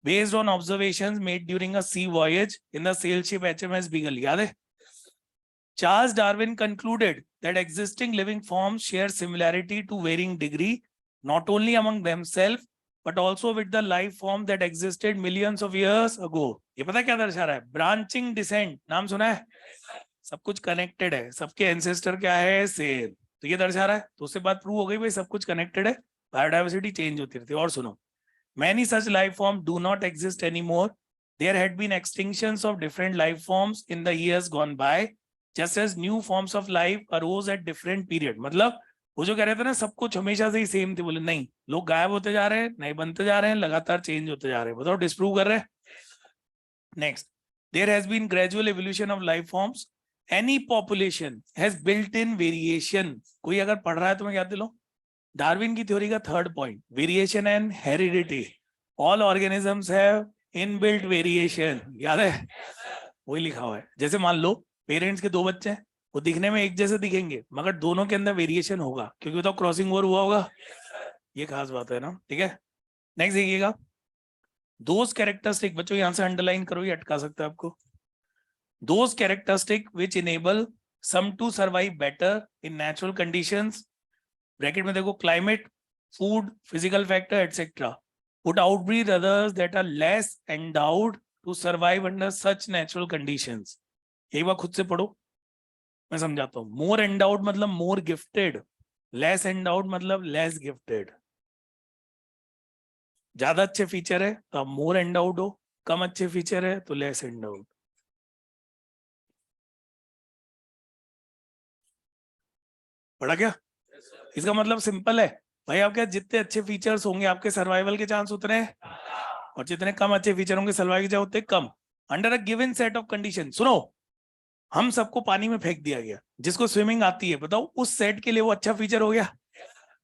based on observations made during a sea voyage in the sail ship HMS Beagle. याद है? Charles Darwin concluded that existing living forms share similarity to varying degree, not only among themselves but also with the life form that existed millions of years ago. ये पता क्या दर्शा रहा है? Branching descent, नाम सुना है? सब कुछ कनेक्टेड है, सबके एंसेस्टर क्या है? सेम। तो ये दर्शा रहा है, तो उससे बात प्रूव हो गई भाई, सब कुछ कनेक्टेड है, बायोडाइवर्सिटी चेंज होती रहती है। और सुनो, many such life forms do not exist anymore. There had been extinctions of different life forms in the years gone by, just as new forms of life arose at different period. मतलब वो जो कह रहे थे ना सब कुछ हमेशा से ही सेम थे, बोले नहीं, लोग गायब होते जा रहे हैं, नए बनते जा रहे हैं, लगातार चेंज होते जा रहे हैं। बताओ, डिस्प्रूव कर रहे हैं। Next, there has been gradual evolution of life forms. Any population has built-in variation. कोई अगर पढ़ रहा है तो मैं याद दिलाऊं, डार्विन की थ्योरी का 3rd point, variation and heredity. All organisms have inbuilt variation. याद है? वही लिखा हुआ है। जैसे मान लो पेरेंट्स के 2 बच्चे हैं, वो दिखने में एक जैसे दिखेंगे, मगर दोनों के अंदर वेरिएशन होगा, क्योंकि बताओ क्रॉसिंग ओवर हुआ होगा। ये खास बात है ना, ठीक है। नेक्स्ट देखिएगा, दोज कैरेक्टरिस्टिक, बच्चों यहां से अंडरलाइन करो, ये अटका सकता है आपको। Those characteristic which enable some to survive better in natural conditions, bracket में देखो, climate, food, physical factor etcetera, would outbreed others that are less endowed to survive under such natural conditions. एक बार खुद से पढ़ो, मैं समझाता हूँ। मोर एंडाउड मतलब मोर गिफ्टेड, लेस एंडाउड मतलब लेस गिफ्टेड। ज्यादा अच्छे फीचर है तो आप मोर एंडाउड हो, कम अच्छे फीचर है तो लेस एंडाउड। पढ़ा क्या? इसका मतलब सिंपल है भाई, आपके जितने अच्छे फीचर्स होंगे आपके सर्वाइवल के चांस उतने, और जितने कम अच्छे फीचर होंगे सर्वाइवल के चांस उतने कम, under a given set of condition. सुनो, हम सबको पानी में फेंक दिया गया, जिसको स्विमिंग आती है, बताओ उस सेट के लिए वो अच्छा फीचर हो गया,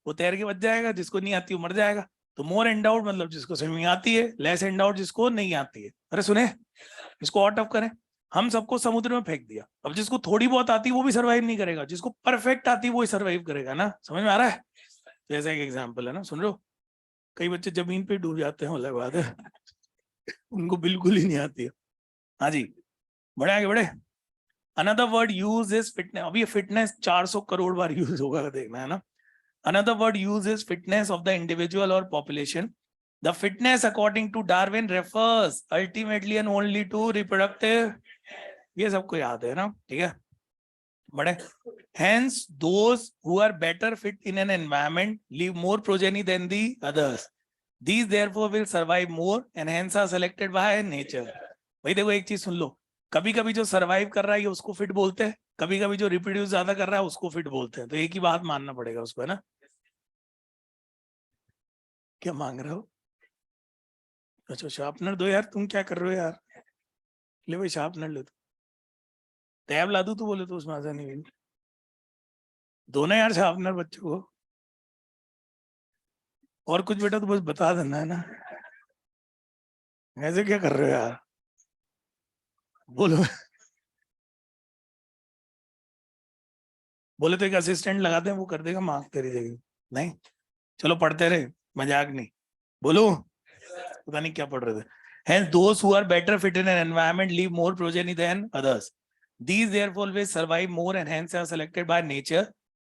वो तैर के बच जाएगा, जिसको नहीं आती वो मर जाएगा। तो मोर एंडाउड मतलब जिसको स्विमिंग आती है, लेस एंडाउड जिसको नहीं आती है। अरे सुने, इसको और टफ करें, हम सबको समुद्र में फेंक दिया, अब जिसको थोड़ी बहुत आती है वो भी सर्वाइव नहीं करेगा, जिसको परफेक्ट आती है वो ही सर्वाइव करेगा ना। समझ में आ रहा है? तो ऐसा एक एग्जाम्पल है ना, सुन लो। कई बच्चे जमीन पे डूब जाते हैं, अलग बात है, उनको बिल्कुल ही नहीं आती है। हाँ जी, बढ़े आगे बढ़े। Another word use is fitness. अभी फिटनेस 400 करोड़ बार यूज होगा, देखना है ना। Another word use is fitness of the individual और population. The fitness according to Darwin refers ultimately and only to reproductive. ये सबको याद है ना, ठीक है। बड़े, hence those who are better fit in an environment leave more progeny than the others. These therefore will survive more and hence are selected by nature. भाई देखो एक चीज सुन लो, कभी कभी जो सरवाइव कर रहा है उसको फिट बोलते हैं, कभी कभी जो रिप्रोड्यूस ज्यादा कर रहा है उसको फिट बोलते हैं। तो एक ही बात मानना पड़ेगा उसको, है ना। क्या मांग रहे हो? अच्छा शार्पनर दो यार, तुम क्या कर रहे हो यार? ले भाई शार्पनर ले, तो टैब ला दूं तो बोले तो उसमें आसा नहीं। दोनों यार शार्पनर बच्चों को, और कुछ बेटा तो बस बता देना, है ना। ऐसे क्या कर रहे हो यार, बोलो। बोले तो एक असिस्टेंट लगा दें, वो कर देगा मार्क तेरी जगह। नहीं, चलो पढ़ते रहे, मजाक नहीं। बोलो, पता नहीं क्या पढ़ रहे थे। Hence those who are better fit in an environment leave more progeny than others. These therefore will survive more and hence are selected by nature.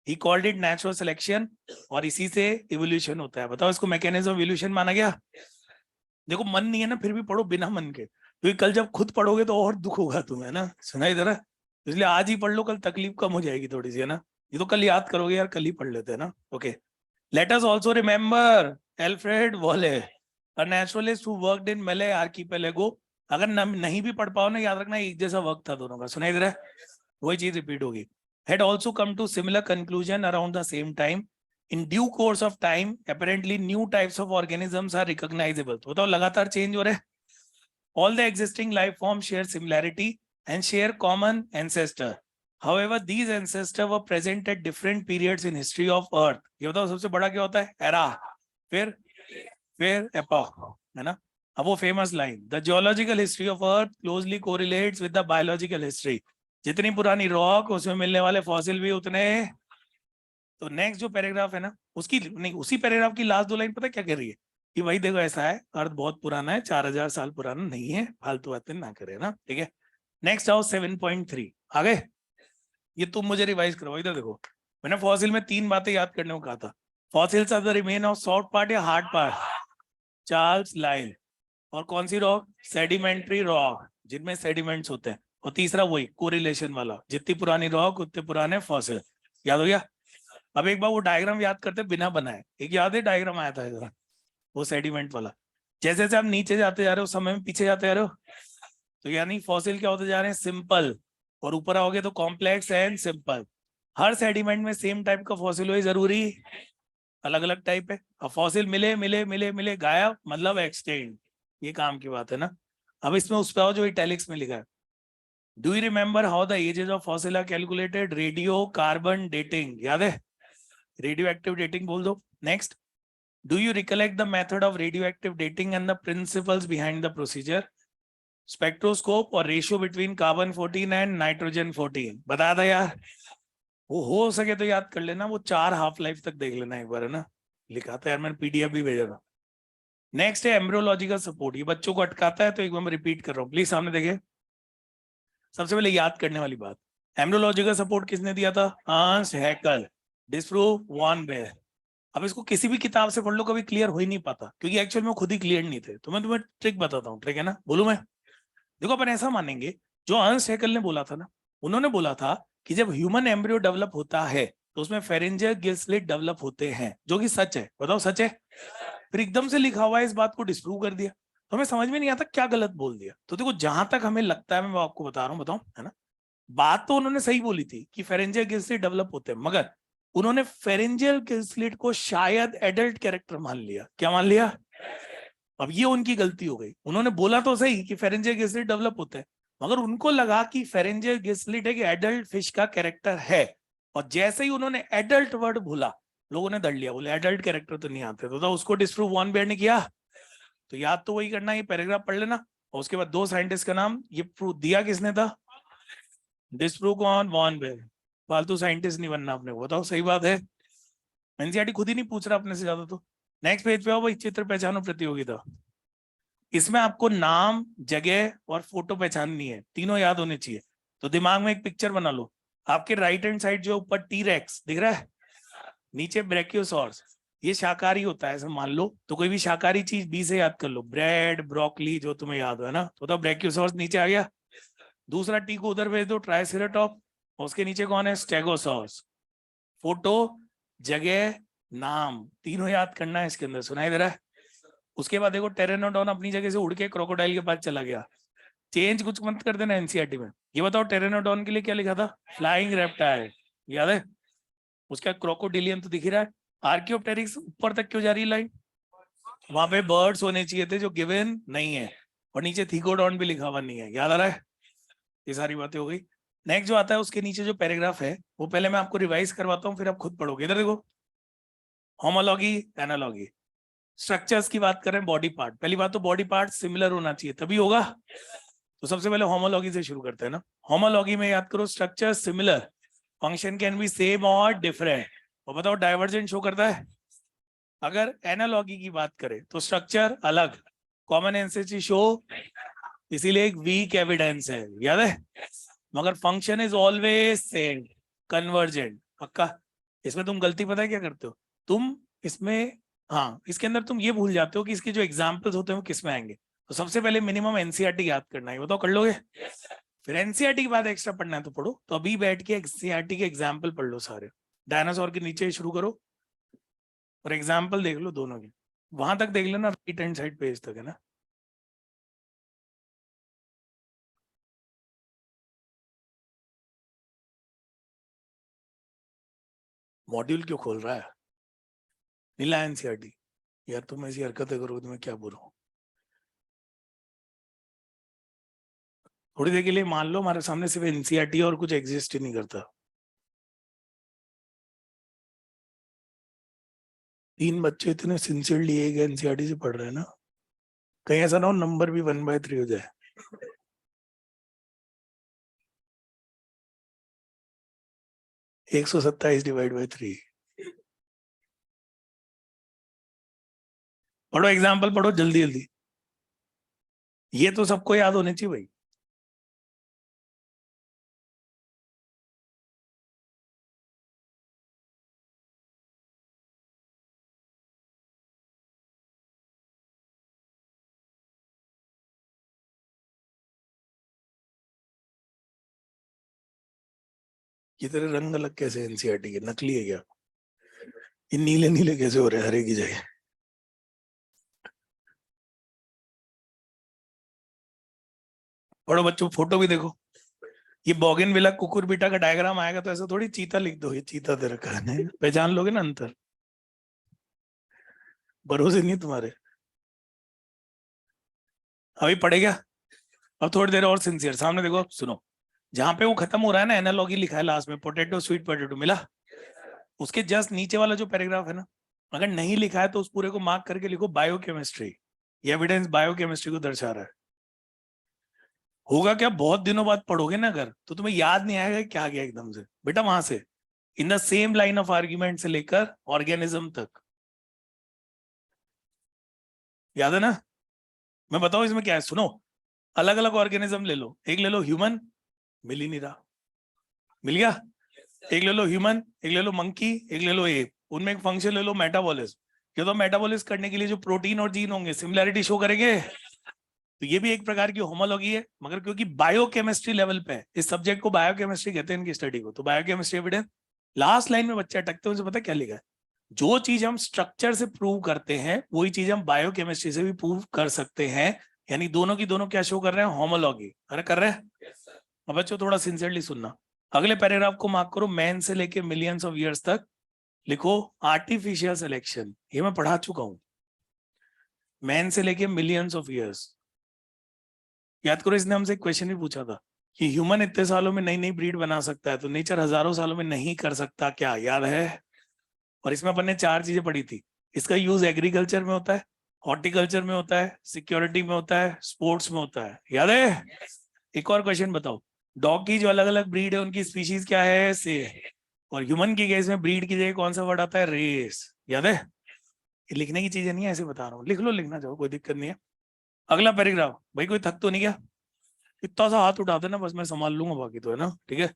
He called it natural selection, और इसी से evolution होता है। बताओ इसको mechanism of evolution माना गया। देखो मन नहीं है ना, फिर भी पढ़ो बिना मन के, क्योंकि कल जब खुद पढ़ोगे तो और दुख होगा तुम्हें ना, सुनाई दे रहा है? इसलिए आज ही पढ़ लो, कल तकलीफ कम हो जाएगी थोड़ी सी, है ना? ये तो कल याद करोगे यार, कल ही पढ़ लेते हैं ना। Okay, let us also remember Alfred वॉले, a naturalist who worked in मले आर्किपेलागो। अगर नहीं भी पढ़ पाओ ना, याद रखना एक जैसा वक्त था दोनों का, सुनाई दे रहा है? वही चीज रिपीट होगी। had also come to similar conclusion around the same time. In due course of time, apparently new types of organisms are recognizable. तो बताओ लगातार चेंज हो रहे हैं। All the existing life forms share similarity and share common ancestor. However, these ancestors were present at different periods in history of Earth. ये बताओ सबसे बड़ा क्या होता है? Era, फिर epoch, है ना? अब वो famous line, the geological history of earth closely correlates with the biological history. जितनी पुरानी रॉक उसमें मिलने वाले फॉसिल भी उतने। तो नेक्स्ट जो पैराग्राफ है ना, उसकी नहीं, उसी पैराग्राफ की लास्ट 2 लाइन पता क्या कह रही है? कि भाई देखो ऐसा है, अर्थ बहुत पुराना है, 4000 साल पुराना नहीं है, फालतू बातें ना करे ना, ठीक है? नेक्स्ट आओ 7.3, आगे। ये तुम मुझे रिवाइज करो, इधर देखो। मैंने फॉसिल में 3 बातें याद करने को कहा था। Fossils are the remain of soft part या हार्ड पार्ट, चार्ल्स लाइल। और कौन सी रॉक? सेडिमेंट्री रॉक, जिनमें सेडिमेंट्स होते हैं। और तीसरा वही कोरिलेशन वाला, जितनी पुरानी रॉक उतने पुराने फॉसिल। याद हो गया? अब एक बार वो डायग्राम याद करते बिना बनाए, एक याद है डायग्राम आया था इधर, वो सेडिमेंट वाला। जैसे जैसे आप नीचे जाते जा रहे हो, समय में पीछे जाते जा रहे हो, तो यानी फॉसिल क्या होते जा रहे हैं? सिंपल। और ऊपर आओगे तो complex and simple. Her sediment में सेम टाइप का फॉसिल हो जरूरी? अलग अलग टाइप है। अब फॉसिल मिले मिले मिले मिले गायब, मतलब एक्सटेंड। ये काम की बात है ना। अब इसमें उस पर जो इटैलिक्स में लिखा है, do you remember how the ages of fossil are calculated? Radio carbon dating, याद है? रेडियो एक्टिव डेटिंग बोल दो। Next, do you recollect the method of radio active dating and the principles behind the procedure? Spectroscope और ratio between carbon 14 and nitrogen 14 बताया था यार। वो हो सके तो याद कर लेना, वो 4 हाफ लाइफ तक देख लेना एक बार, है ना? लिखा था यार, मैंने पीडीएफ भी भेजा था। नेक्स्ट है एम्ब्रियोलॉजिकल सपोर्ट। ये बच्चों को अटकाता है, तो एक बार मैं रिपीट कर रहा हूँ, प्लीज सामने देखें। सबसे पहले याद करने वाली बात, एम्ब्रियोलॉजिकल सपोर्ट किसने दिया था? हांस हैकल, डिसप्रूव वॉन बेयर। अब इसको किसी भी किताब से पढ़ लो, कभी क्लियर हो ही नहीं पाता, क्योंकि एक्चुअल में खुद ही क्लियर नहीं थे। तो मैं तुम्हें ट्रिक बताता हूँ, ट्रिक है ना, बोलूं मैं? देखो अपन ऐसा मानेंगे, जो हांस हैकल ने बोला था ना, उन्होंने बोला था कि जब ह्यूमन एम्ब्रियो डेवलप होता है तो उसमें फेरेंजियल गिल स्लिट डेवलप होते हैं, जो कि सच है। बताओ सच है? फिर एकदम से लिखा हुआ है इस बात को डिस्प्रूव कर दिया, तो हमें समझ में नहीं आता क्या गलत बोल दिया। तो देखो जहां तक हमें लगता है, मैं आपको बता रहा हूँ, बताऊं, है ना? बात तो उन्होंने सही बोली थी कि फेरेंजियल गिल स्लिट डेवलप होते हैं, मगर उन्होंने फेरेंजियल गिल स्लिट को शायद एडल्ट कैरेक्टर मान लिया। क्या मान लिया? अब ये उनकी गलती हो गई। उन्होंने बोला तो सही कि फेरेंजियल गिल स्लिट डेवलप होते हैं, मगर उनको लगा कि फेरेंजियल गिल स्लिट एक एडल्ट फिश का कैरेक्टर है, और जैसे ही उन्होंने एडल्ट वर्ड बोला, लोगों ने दड़ लिया, बोले एडल्ट कैरेक्टर तो नहीं आते। तो उसको डिस्प्रूव वॉन बेयर ने किया। तो याद तो वही करना, ये पैराग्राफ पढ़ लेना। और उसके बाद 2 साइंटिस्ट का नाम, ये प्रूव दिया किसने था? डिस्प्रूव कौन? Von bear. फालतू साइंटिस्ट नहीं बनना अपने, बताओ सही बात है? एनसीईआरटी खुद ही नहीं पूछ रहा अपने से ज्यादा। तो नेक्स्ट पेज पे आओ भाई, चित्र पहचानो प्रतियोगिता। इसमें आपको नाम, जगह और फोटो पहचाननी है, तीनों याद होने चाहिए। तो दिमाग में एक पिक्चर बना लो। आपके राइट हैंड साइड जो ऊपर टी-रेक्स दिख रहा है, नीचे ब्रैकियोसॉर्स, ये शाकाहारी होता है ऐसा मान लो। तो कोई भी शाकाहारी चीज बी से याद कर लो, ब्रेड, ब्रोकली, जो तुम्हें याद हो, है ना? तो ब्रैकियोसॉर्स नीचे आ गया। दूसरा टी को उधर भेज दो, ट्राइसेराटॉप, और उसके नीचे कौन है? स्टेगोसॉर्स। फोटो, जगह, नाम, तीनों याद करना है इसके अंदर, सुनाई दे रहा है? उसके बाद देखो टेरेनोडॉन अपनी जगह से उड़ के क्रोकोडाइल के पास चला गया। चेंज कुछ मत कर देना एनसीईआरटी में। ये बताओ टेरेनोडॉन के लिए क्या लिखा था? फ्लाइंग रेप्टाइल, याद है? उसका क्रोकोडिलियन तो दिख ही रहा है। आर्कियोप्टेरिक्स ऊपर तक क्यों जा रही लाइन? वहां पे बर्ड्स होने चाहिए थे जो गिवन नहीं है, और नीचे थीकोडॉन भी लिखा हुआ नहीं है। याद आ रहा है? ये सारी बातें हो गई। नेक्स्ट जो आता है उसके नीचे जो पैराग्राफ है, वो पहले मैं आपको रिवाइज करवाता हूँ, फिर आप खुद पढ़ोगे। इधर देखो, होमोलॉगी, एनालॉगी। स्ट्रक्चर्स की बात करें, बॉडी पार्ट, पहली बात तो बॉडी पार्ट सिमिलर होना चाहिए तभी होगा। तो सबसे पहले होमोलॉगी से शुरू करते हैं ना। होमोलॉगी में याद करो, structure similar, function can be same और डिफरेंट। और बताओ डाइवर्जेंट शो करता है? अगर एनालॉगी की बात करें तो स्ट्रक्चर अलग, कॉमन एंसेस्ट्री शो, इसीलिए एक वीक एविडेंस है, याद है? मगर function is always same, convergent. पक्का? इसमें तुम गलती पता है क्या करते हो? तुम इसमें हाँ, इसके अंदर तुम ये भूल जाते हो कि इसके जो एग्जाम्पल्स होते हैं वो किस में आएंगे। तो सबसे पहले मिनिमम एनसीईआरटी याद करना है, बताओ कर लोगे? फिर एनसीईआरटी के बाद एक्स्ट्रा पढ़ना है तो पढ़ो। तो अभी बैठ के एनसीईआरटी के एग्जाम्पल पढ़ लो सारे, डायनासोर के नीचे शुरू करो और एग्जाम्पल देख लो दोनों के, वहां तक देख लेना, राइट हैंड साइड पेज तक है ना। मॉड्यूल क्यों खोल रहा है? नीला एनसीईआरटी यार, तुम ऐसी हरकतें करो तो मैं क्या बोलूं। थोड़ी देर के लिए मान लो हमारे सामने सिर्फ एनसीईआरटी और कुछ एग्जिस्ट ही नहीं करता। 3 बच्चे इतने सिंसियरली एक एनसीईआरटी से पढ़ रहे हैं ना, कहीं ऐसा ना हो नंबर भी 1/3 हो जाए। 127 डिवाइड बाई 3। पढ़ो एग्जाम्पल, पढ़ो जल्दी जल्दी, ये तो सबको याद होने चाहिए भाई। ये तेरे रंग अलग कैसे एनसीईआरटी के, नकली है क्या? ये नीले नीले कैसे हो रहे हैं हरे की जगह? पढ़ो बच्चों, फोटो भी देखो। ये बोगनविला कुकुरबिटा का डायग्राम आएगा तो ऐसा थोड़ी चीता लिख दो, ये चीता दे रखा है, पहचान लोगे ना अंतर। भरोसे नहीं है तुम्हारे। अभी पढ़ेगा, अब थोड़ी देर और सिंसियर, सामने देखो, अब सुनो। जहां पे वो खत्म हो रहा है ना, एनालॉगी लिखा है लास्ट में, पोटैटो स्वीट पोटैटो मिला, उसके जस्ट नीचे वाला जो पैराग्राफ है ना, अगर नहीं लिखा है तो उस पूरे को मार्क करके लिखो बायोकेमिस्ट्री। ये एविडेंस बायोकेमिस्ट्री को दर्शा रहा है। होगा क्या, बहुत दिनों बाद पढ़ोगे ना अगर, तो तुम्हें याद नहीं आएगा क्या गया एकदम से बेटा वहां से, in the same line of argument से लेकर ऑर्गेनिज्म तक। याद है ना? मैं बताऊं इसमें क्या है, सुनो। अलग अलग ऑर्गेनिज्म ले लो, एक ले लो ह्यूमन, मिल ही नहीं रहा, मिल गया। एक ले लो ह्यूमन, एक ले लो मंकी, एक ले लो एप, उनमें एक फंक्शन ले लो मेटाबॉलिज्म। ये तो मेटाबॉलिज्म करने के लिए जो प्रोटीन और जीन होंगे सिमिलैरिटी शो करेंगे, तो ये भी एक प्रकार की होमोलॉजी है, मगर क्योंकि बायोकेमिस्ट्री लेवल पे है, इस सब्जेक्ट को बायोकेमिस्ट्री कहते हैं इनकी स्टडी को, तो बायोकेमिस्ट्री एविडेंस। लास्ट लाइन में बच्चे अटकते हैं, उनसे पता क्या लिखा है, जो चीज हम स्ट्रक्चर से प्रूव करते हैं वही चीज हम बायोकेमिस्ट्री से भी प्रूव कर सकते हैं। यानी दोनों की दोनों क्या शो कर रहे हैं, होमोलॉजी। अरे कर रहे हैं। अब बच्चों थोड़ा सिंसियरली सुनना, अगले पैराग्राफ को मार्क करो, मैन से लेके मिलियंस ऑफ ईयर्स तक लिखो आर्टिफिशियल सिलेक्शन। ये मैं पढ़ा चुका हूं, मैन से लेके मिलियंस ऑफ ईयर्स। याद करो, इसने हमसे एक क्वेश्चन भी पूछा था कि ह्यूमन इतने सालों में नई नई ब्रीड बना सकता है, तो नेचर हजारों सालों में नहीं कर सकता क्या, याद है? और इसमें अपन ने 4 चीजें पढ़ी थी। इसका यूज एग्रीकल्चर में होता है, हॉर्टिकल्चर में होता है, सिक्योरिटी में होता है, स्पोर्ट्स में होता है, याद है? एक और क्वेश्चन बताओ, डॉग की जो अलग अलग ब्रीड है उनकी स्पीशीज क्या है, से, और ह्यूमन की केस में ब्रीड की जगह कौन सा वर्ड आता है, रेस। याद है? ये लिखने की चीजें नहीं है, ऐसे बता रहा हूँ, लिख लो, लिखना चाहो कोई दिक्कत नहीं है। अगला पैराग्राफ, भाई कोई थक तो नहीं गया? इतना सा हाथ उठा देना बस, मैं संभाल लूंगा, बाकी तो है ना, ठीक है।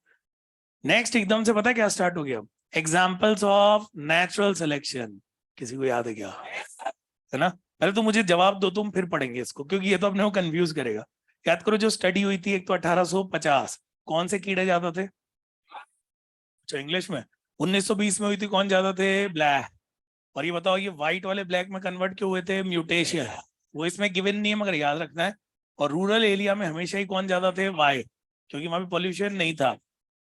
नेक्स्ट एकदम से पता है क्या स्टार्ट हो गया, एग्जाम्पल्स ऑफ नेचुरल सिलेक्शन। किसी को याद है क्या? है ना? पहले तो मुझे जवाब दो तुम, फिर पढ़ेंगे इसको, क्योंकि ये तो अपने को कंफ्यूज करेगा। याद करो, जो स्टडी हुई थी एक तो 1850, कौन से कीड़े ज्यादा थे? अच्छा इंग्लिश में। 1920 में हुई थी, कौन ज्यादा थे? ब्लैक। और ये बताओ, ये व्हाइट वाले ब्लैक में कन्वर्ट क्यों हुए थे? म्यूटेशन। वो इसमें गिवन नहीं है मगर याद रखना है। और रूरल एरिया में हमेशा ही कौन ज्यादा थे? वाइट, क्योंकि वहां पे पॉल्यूशन नहीं था।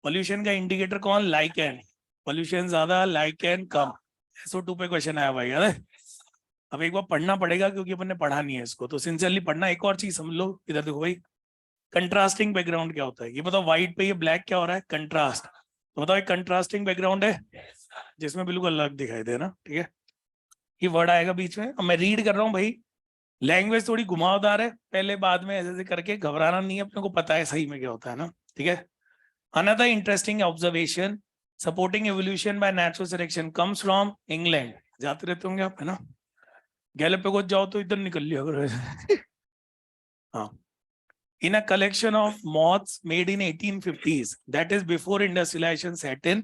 पॉल्यूशन का इंडिकेटर कौन? लाइकेन। पॉल्यूशन ज्यादा, लाइकेन कम। SO2 पे क्वेश्चन आया भाई, याद है? अब एक बार पढ़ना पड़ेगा क्योंकि अपन ने पढ़ा नहीं है इसको, तो सिंसियरली पढ़ना। एक और चीज समझ लो, इधर देखो भाई, कंट्रास्टिंग बैकग्राउंड क्या होता है? ये बताओ, व्हाइट पे ये ब्लैक क्या हो रहा है? कंट्रास्ट। तो बताओ, एक कंट्रास्टिंग बैकग्राउंड है जिसमें बिल्कुल अलग दिखाई दे ना, ठीक है। ये वर्ड आएगा बीच में, अब मैं रीड कर रहा हूँ भाई, लैंग्वेज थोड़ी घुमावदार है, पहले बाद में ऐसे ऐसे करके घबराना नहीं है, अपने को पता है सही में क्या होता है ना, ठीक है। Another interesting observation, supporting evolution by natural selection comes from England. जाते रहते होंगे आप, है ना? गैलेपेगोस जाओ तो इधर निकल लिया अगर हाँ। In a collection of moths made in 1850s, that is before industrialization set in,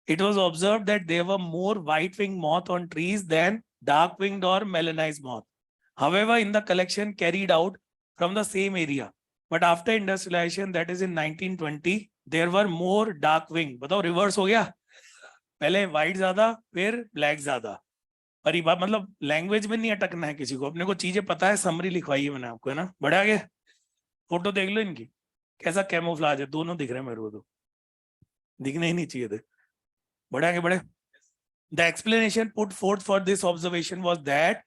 it was observed that there were more white-winged moth on trees than dark winged or melanized moth. However, in the collection carried out from the same area, but after industrialization, that is in 1920, there were more dark wing. बताओ reverse हो गया, पहले white ज्यादा फिर black ज्यादा. पर ये बात मतलब लैंग्वेज में नहीं अटकना है किसी को, अपने को चीजें पता है, समरी लिखवाई है मैंने आपको, है ना. बढ़ा आगे, फोटो देख लो इनकी, कैसा कैमोफ्लाज है, दोनों दिख रहे हैं मेरे को, तो दिखने ही नहीं चाहिए थे. बढ़ा आगे बढ़े. The explanation put forth for this observation was that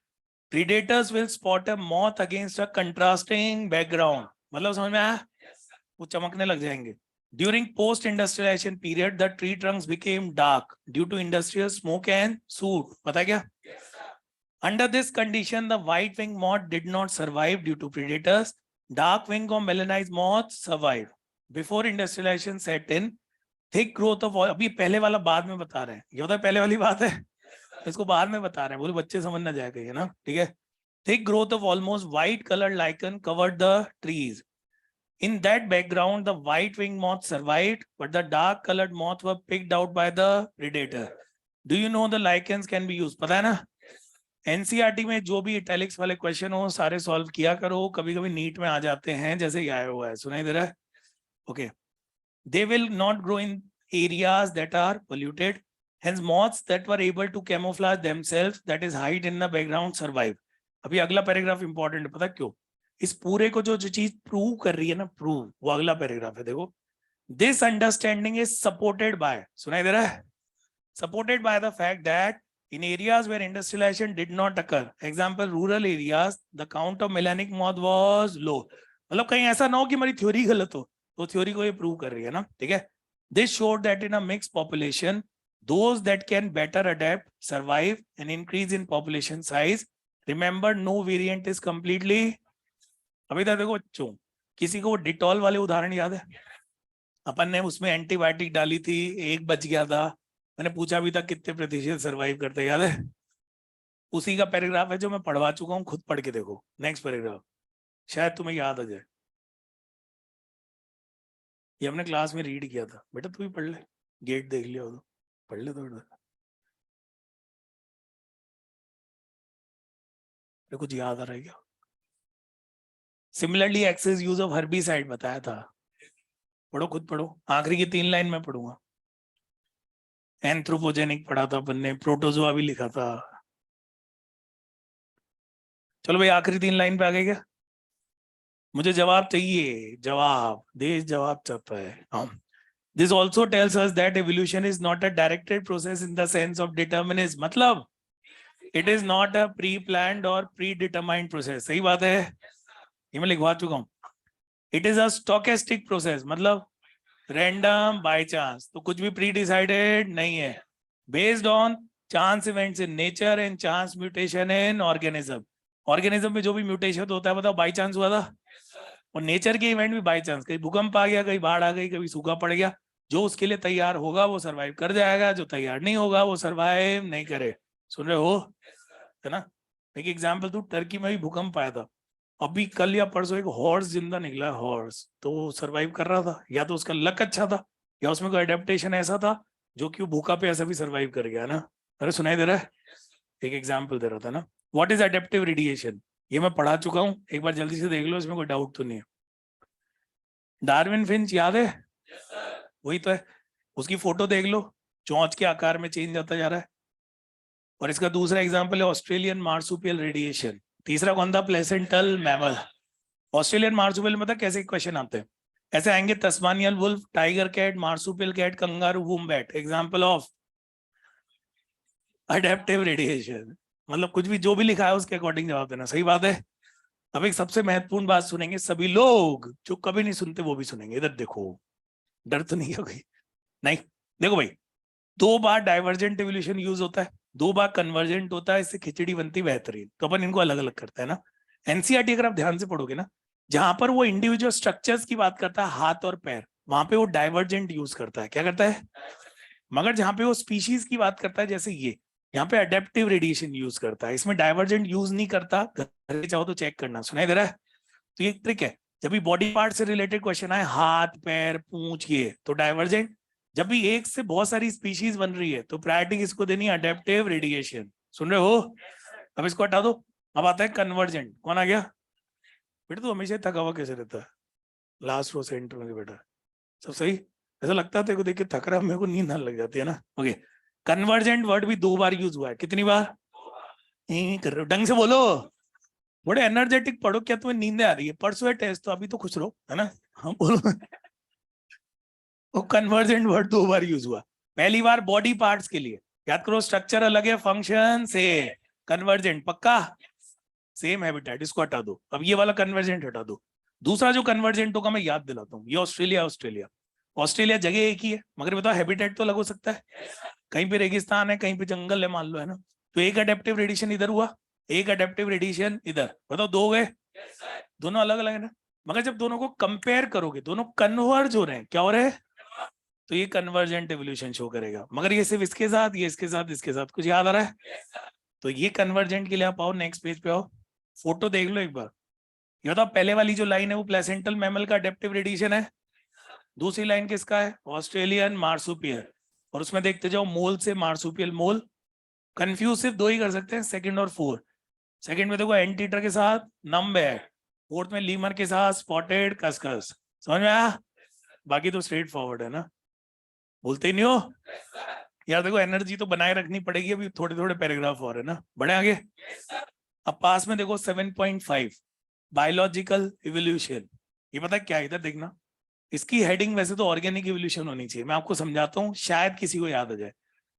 predators will spot a moth against a contrasting background. मतलब समझ में आया, वो चमकने लग जाएंगे. During post-industrialization period, the tree trunks became dark due to industrial smoke and soot. पता है क्या? Under this condition, the white-winged moth did not survive due to predators. Dark-winged or melanized moths survived. Before industrialization set in, thick growth of अभी पहले वाला बाद में बता रहे हैं, ये होता है पहले वाली बात है, इसको बाद में बता रहे हैं, बोले बच्चे समझ ना जाएगा ये ना, ठीक है. Thick growth of almost white colored lichen covered the trees. In that background, the white-winged moth survived, but the dark-colored moths were picked out by the predator. Do you know the lichens can be used? पता है ना? NCERT में जो भी italics वाले question हो सारे solve किया करो, कभी कभी नीट में आ जाते हैं, जैसे ये आया हुआ है, सुनाई दे रहा है? Okay. They will not grow in areas that are polluted. Hence, moths that were able to camouflage themselves, that is hide in the background, survive. अभी अगला पैराग्राफ इंपॉर्टेंट है, पता क्यों? इस पूरे को जो चीज प्रूव कर रही है ना, प्रूव, वो अगला पैराग्राफ है. देखो, this understanding is supported by, सुनाई दे रहा है? Supported by the fact that in areas where industrialization did not occur, example rural areas, the count of melanic moth was low. मतलब कहीं ऐसा ना हो कि हमारी थ्योरी गलत हो, तो थ्योरी को ये प्रूव कर रही है ना, ठीक है. This showed that in a mixed population, those that can better adapt, survive, and increase in population size. Remember, no variant is completely. अभी तक देखो बच्चों, किसी को डिटॉल वाले उदाहरण याद है? अपन ने उसमें एंटीबायोटिक डाली थी, एक बच गया था, मैंने पूछा भी था कितने प्रतिशत सर्वाइव करते, याद है? उसी का पैराग्राफ है जो मैं पढ़वा चुका हूँ, खुद पढ़ के देखो नेक्स्ट पैराग्राफ, शायद तुम्हें याद आ जाए. ये हमने क्लास में रीड किया था, बेटा तू भी पढ़ ले, गेट देख लिया हो तो पढ़ ले थोड़ा, कुछ याद आ रहा है क्या? Similarly excess use of herbicide बताया था, पढ़ो खुद पढ़ो, आखिरी की 3 लाइन में पढ़ूंगा. एंथ्रोपोजेनिक पढ़ा था अपन ने, प्रोटोजोआ भी लिखा था. चलो भाई आखिरी 3 लाइन पे आ गए क्या? मुझे जवाब चाहिए, जवाब, देश जवाब चाहता है. हाँ. This also tells us that evolution is not a directed process in the sense of determinism. मतलब it is not a pre-planned or predetermined process. सही बात है, ये मैं लिखवा चुका हूँ. It is a stochastic process, मतलब random by chance, तो कुछ भी pre-decided नहीं है. Based on chance events in nature and chance mutation in organism. Organism में जो भी म्यूटेशन होता है बताओ बाई चांस हुआ था, और नेचर के इवेंट भी बाई चांस, कहीं भूकंप आ गया, कहीं बाढ़ आ गई, कभी सूखा पड़ गया. जो उसके लिए तैयार होगा वो सरवाइव कर जाएगा, जो तैयार नहीं होगा वो सरवाइव नहीं करे. सुन रहे हो, है ना? एक एग्जांपल दूं, टर्की में भी भूकंप आया था, अभी कल या परसों एक हॉर्स जिंदा निकला, हॉर्स, तो सरवाइव कर रहा था. या तो उसका लक अच्छा था, या उसमें कोई एडेप्टेशन ऐसा था जो कि भूखा पे ऐसा भी सरवाइव कर गया ना. अरे सुनाई दे रहा है? एक एग्जाम्पल दे रहा था ना. व्हाट इज एडेप्टिव रेडिएशन, ये मैं पढ़ा चुका हूँ, एक बार जल्दी से देख लो, इसमें कोई डाउट तो नहीं है. डार्विन फिंच याद है? वही तो है, उसकी फोटो देख लो, चोंच के आकार में चेंज आता जा रहा है. और इसका दूसरा एग्जांपल है ऑस्ट्रेलियन मार्सुपियल रेडिएशन. तीसरा कौन था? Placental mammal. ऑस्ट्रेलियन मार्सुपियल में मतलब कैसे क्वेश्चन आते हैं, ऐसे आएंगे, Tasmanian wolf, tiger cat, marsupial cat, kangaroo, wombat. Example of adaptive radiation. मतलब कुछ भी जो भी लिखा है उसके अकॉर्डिंग जवाब देना. सही बात है. अब एक सबसे महत्वपूर्ण बात सुनेंगे सभी लोग, जो कभी नहीं सुनते वो भी सुनेंगे. इधर देखो, डर तो नहीं है कोई? नहीं. देखो भाई, 2 बार डाइवर्जेंट एवोल्यूशन यूज होता है, 2 बार कन्वर्जेंट होता है, इससे खिचड़ी बनती बेहतरीन. तो अपन इनको अलग अलग करते हैं ना. एनसीईआरटी अगर आप ध्यान से पढ़ोगे ना, जहां पर वो इंडिविजुअल स्ट्रक्चर्स की बात करता है, हाथ और पैर, वहां पे वो डाइवर्जेंट यूज करता है. क्या करता है? मगर जहां पे वो स्पीशीज की बात करता है, जैसे ये, यहाँ पे अडेप्टिव रेडिएशन यूज करता है, इसमें डाइवर्जेंट यूज नहीं करता. घर चाहो तो चेक करना. सुनाई दे रहा है? तो ये ट्रिक है, जब भी बॉडी पार्ट से रिलेटेड क्वेश्चन आए, हाथ पैर पूंछ, ये तो डाइवर्जेंट. जब भी एक से बहुत सारी स्पीशीज बन रही है तो प्रायोरिटी किसको देनी है? Adaptive radiation. सुन रहे हो? अब इसको हटा दो, अब आता है कन्वर्जेंट। कौन आ गया बेटा? तू हमेशा थका हुआ कैसे रहता है? लास्ट रो सेंटर में बैठा, सब सही? ऐसा लगता है तेरे को देख के थक रहा, मेरे को नींद आने लग जाती है ना। ओके, कन्वर्जेंट वर्ड भी 2 बार यूज हुआ है। कितनी बार? कर रहे हो, ढंग से बोलो, बड़े एनर्जेटिक पढ़ो। क्या तुम्हें नींद आ रही है? परसों है टेस्ट, तो अभी तो खुश रहो, है ना? हाँ बोलो। वो कन्वर्जेंट वर्ड 2 बार यूज हुआ। पहली बार बॉडी पार्ट्स के लिए, याद करो, स्ट्रक्चर अलग है, फंक्शन से। कन्वर्जेंट पक्का सेम हैबिटेट, इसको हटा दो। अब ये वाला कन्वर्जेंट हटा दो। दूसरा जो कन्वर्जेंट होगा मैं याद दिलाता हूँ, ये ऑस्ट्रेलिया। ऑस्ट्रेलिया ऑस्ट्रेलिया जगह एक ही है, मगर बताओ हैबिटेट तो अलग हो सकता है। कहीं पे रेगिस्तान है, कहीं पे जंगल है, मान लो, है ना? तो एक अडेप्टिव रेडिएशन इधर हुआ, एक अडेप्टिव रेडिएशन इधर। बताओ दो गए? दोनों अलग अलग है ना। मगर जब दोनों को कंपेयर करोगे, दोनों कन्वर्ज हो रहे हैं। क्या हो रहे हैं? तो ये कन्वर्जेंट एवोल्यूशन शो करेगा। मगर ये सिर्फ इसके साथ, ये इसके साथ, इसके साथ। कुछ याद आ रहा है? तो ये कन्वर्जेंट के लिए आप आओ, नेक्स्ट पेज पे आओ, फोटो देख लो एक बार। ये बताओ, पहले वाली जो लाइन है वो प्लेसेंटल मैमल का अडेप्टिव रेडिएशन है। दूसरी लाइन किसका है? Australian marsupial. और उसमें देखते जाओ, मोल से मार्सुपियल मोल। कंफ्यूज सिर्फ 2 ही कर सकते हैं, सेकंड और फोर्थ। सेकंड में देखो एंटीटर के साथ नम बैग, फोर्थ में लीमर के साथ स्पॉटेड कस्कस। समझ में आया? बाकी तो स्ट्रेट फॉरवर्ड है ना, बोलते ही नहीं हो यार। देखो एनर्जी तो बनाए रखनी पड़ेगी, अभी थोड़े थोड़े पैराग्राफ और है ना, बढ़े आगे। अब पास में देखो 7.5 बायोलॉजिकल इवोल्यूशन। ये पता है क्या? इधर देखना, इसकी हेडिंग वैसे तो ऑर्गेनिक इवोल्यूशन होनी चाहिए। मैं आपको समझाता हूँ, शायद किसी को याद आ जाए।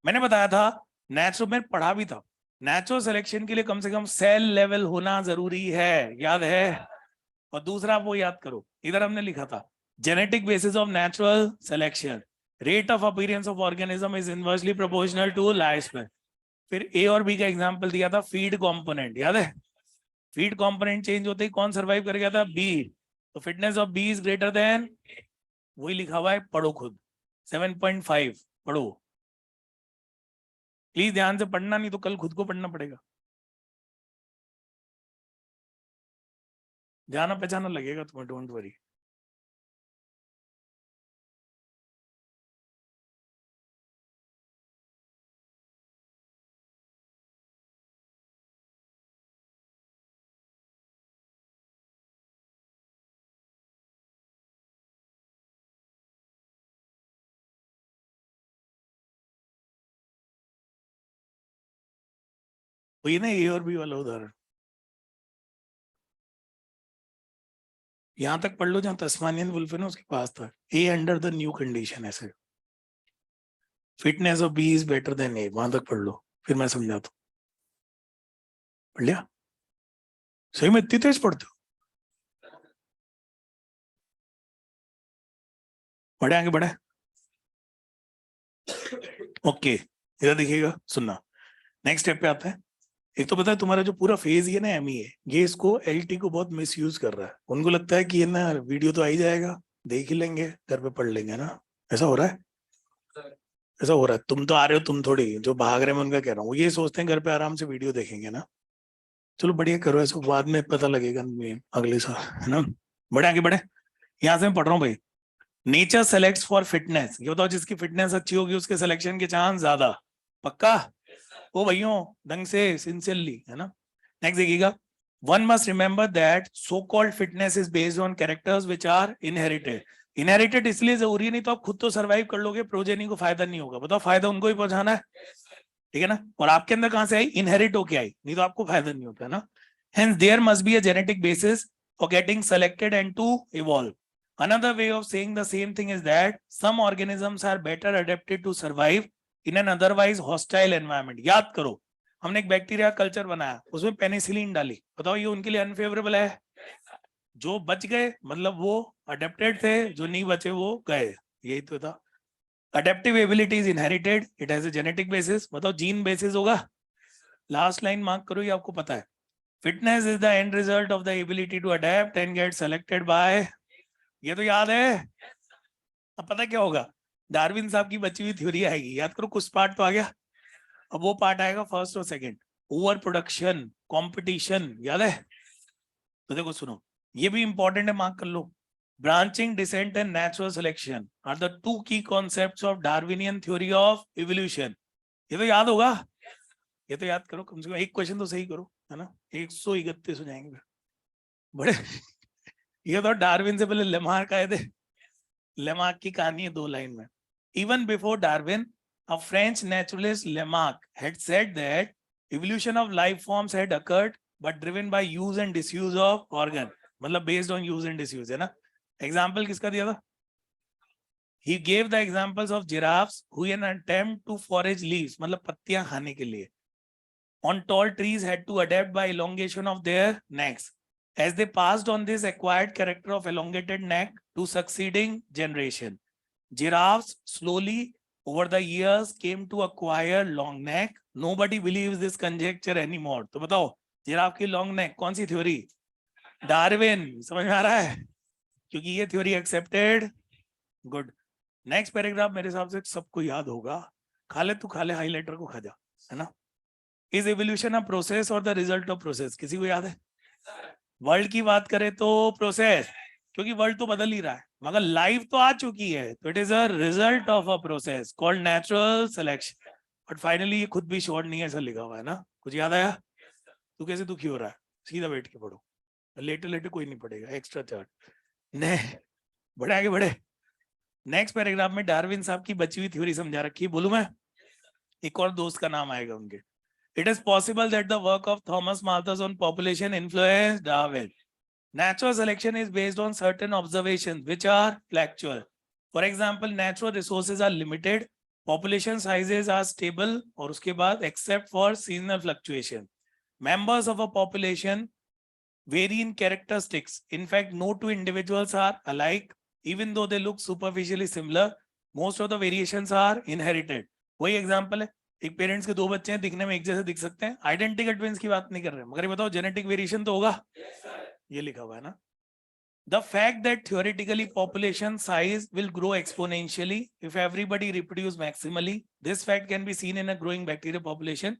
मैंने बताया था, नेचुरल में पढ़ा भी था, नेचुरल सिलेक्शन के लिए कम से कम सेल लेवल होना जरूरी है, याद है? और दूसरा वो याद करो, इधर हमने लिखा था genetic basis of natural selection, rate of appearance of organism is inversely proportional to life span. फिर ए और बी का एग्जांपल दिया था, फीड कंपोनेंट, याद है? फीड कंपोनेंट चेंज होते ही कौन सर्वाइव कर गया था? बी। तो fitness of B is greater than, वही लिखा हुआ है, पढ़ो खुद। 7.5 पढ़ो प्लीज, ध्यान से पढ़ना, नहीं तो कल खुद को पढ़ना पड़ेगा। जाना पहचाना लगेगा तुम्हें, डोंट वरी। वही ना, ए और बी वाला उदाहरण। यहां तक पढ़ लो जहां तस्मानियन वुल्फ है ना, उसके पास था a under the new condition, ऐसे। Fitness of B is better than A, वहां तक पढ़ लो, फिर मैं समझाता हूँ। पढ़ लिया? सही में इतनी तेज पढ़ते हो? बढ़े आगे बढ़े। ओके, इधर देखिएगा, सुनना। नेक्स्ट स्टेप पे आता है। एक तो पता है तुम्हारा जो पूरा फेज ये ना एमई है, ये इसको एलटी को बहुत मिसयूज कर रहा है। उनको लगता है कि ये ना वीडियो तो आ ही जाएगा, देख ही लेंगे, घर पे पढ़ लेंगे ना। ऐसा हो रहा है? ऐसा हो रहा है? तुम तो आ रहे हो, तुम थोड़ी जो भाग रहे हैं, मैं उनका कह रहा हूँ। ये सोचते हैं घर पे आराम से वीडियो देखेंगे ना। चलो बढ़िया करो ऐसा, बाद में पता लगेगा अगले साल, है ना? बड़े आगे बढ़े। यहाँ से मैं पढ़ रहा हूँ भाई, नेचर सेलेक्ट्स फॉर फिटनेस। ये बताओ, जिसकी फिटनेस अच्छी होगी उसके सिलेक्शन के चांस ज्यादा। पक्का? ओ भैया, ढंग से, सिंसियरली, है ना? नेक्स्ट देखिएगा, one must remember that so called fitness is based on characters which are inherited. Inherited इसलिए जरूरी है, नहीं तो आप खुद तो सर्वाइव कर लोगे, प्रोजेनी को फायदा नहीं होगा। बताओ, फायदा उनको ही पहुंचाना है, ठीक है ना? और आपके अंदर कहां से आई? इनहेरिट होके आई, नहीं तो आपको फायदा नहीं होता, है ना? Hence there must be a genetic basis for getting selected and to evolve. Another way of saying the same thing is that some organisms are better adapted to survive in an otherwise hostile environment. याद करो, हमने एक bacteria culture बनाया, उसमें penicillin डाली। बताओ, ये उनके लिए अनफेवरेबल है? जो बच गए मतलब वो अडेप्टेड थे, जो नहीं बचे वो गए। यही तो था। Adaptive ability is inherited, it has a genetic basis. बताओ, जीन बेसिस होगा? लास्ट लाइन मार्क करो, ये आपको पता है। Fitness is the end result of the ability to adapt and get selected by, ये तो याद है। अब पता क्या होगा? डार्विन साहब की बची हुई थ्योरी आएगी, याद करो, कुछ पार्ट तो आ गया। अब वो पार्ट आएगा फर्स्ट और सेकंड, ओवर प्रोडक्शन, कंपटीशन, याद है? तो देखो सुनो, ये भी इंपॉर्टेंट है, मार्क कर लो। Branching, descent and natural selection are the 2 key concepts of Darwinian theory of evolution. ये तो याद होगा। ये तो याद करो, कम से कम एक क्वेश्चन तो सही करो, है ना, 131 हो जाएंगे फिर बड़े। ये तो डार्विन से पहले लेमार्क आए थे। लेमार्क की कहानी है 2 लाइन में। Even before Darwin, a French naturalist Lamarck had said that evolution of life forms had occurred but driven by use and disuse of organ, मतलब based on use and disuse, है ना। Example किसका दिया था? He gave the examples of giraffes who in an attempt to forage leaves, मतलब पत्तियां खाने के लिए, on tall trees had to adapt by elongation of their necks. As they passed on this acquired character of elongated neck to succeeding generation, giraffes slowly over the years came to acquire long neck. Nobody believes this conjecture anymore. तो बताओ giraffe की long neck कौन सी theory? Darwin. समझ में आ रहा है? क्योंकि ये theory accepted. Good. Next paragraph मेरे हिसाब से सबको याद होगा। खा ले तू, खा ले, हाईलाइटर को खा जा, है ना। इज एवोल्यूशन अ प्रोसेस और द रिजल्ट ऑफ प्रोसेस? किसी को याद है? वर्ल्ड की बात करें तो प्रोसेस, क्योंकि वर्ल्ड तो बदल ही रहा है, मगर लाइफ तो आ चुकी है, तो it is a result of a process called natural selection. But finally ये खुद भी शॉर्ट नहीं है, ऐसा लिखा हुआ है ना। कुछ याद आया? तू कैसे दुखी हो रहा है? सीधा बैठ के पढ़ो, लेटे लेटे कोई नहीं पढ़ेगा, एक्स्ट्रा चार्ट। ने बड़े आगे बढ़े। नेक्स्ट पैराग्राफ में डार्विन साहब की बची हुई थ्योरी समझा रखी है। बोलूं मैं? एक और दोस्त का नाम आएगा उनके। It is possible that the work of Thomas Malthus on population influenced Darwin. Natural selection is based on certain observations which are factual. For example, natural resources are limited, population sizes are stable, और उसके बाद except for seasonal fluctuation. Members of a population vary in characteristics. In fact, no two individuals are alike, even though they look superficially similar. Most of the variations are inherited. वही example है, एक parents के 2 बच्चे हैं, दिखने में एक जैसे दिख सकते हैं, आइडेंटिकल ट्विंस की बात नहीं कर रहे, मगर ये बताओ जेनेटिक वेरिएशन तो होगा। ये लिखा हुआ है ना। The fact that theoretically population size will grow exponentially if everybody reproduce maximally, this fact can be seen in a growing bacterial population.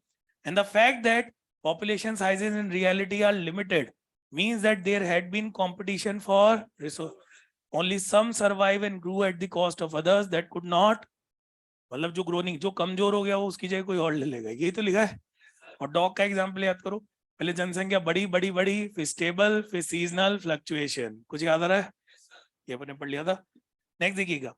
And the fact that population sizes in reality are limited means that there had been competition for resource. Only some survive and grew at the cost of others that could not. मतलब जो grow नहीं, जो कमजोर हो गया वो उसकी जगह कोई और ले लेगा, यही तो लिखा है। और डॉग का एग्जाम्पल याद करो, पहले जनसंख्या बड़ी बड़ी बड़ी, फिर स्टेबल, फिर सीजनल फ्लक्चुएशन। कुछ याद आ रहा है? ये अपने पढ़ लिया था। नेक्स्ट देखिएगा।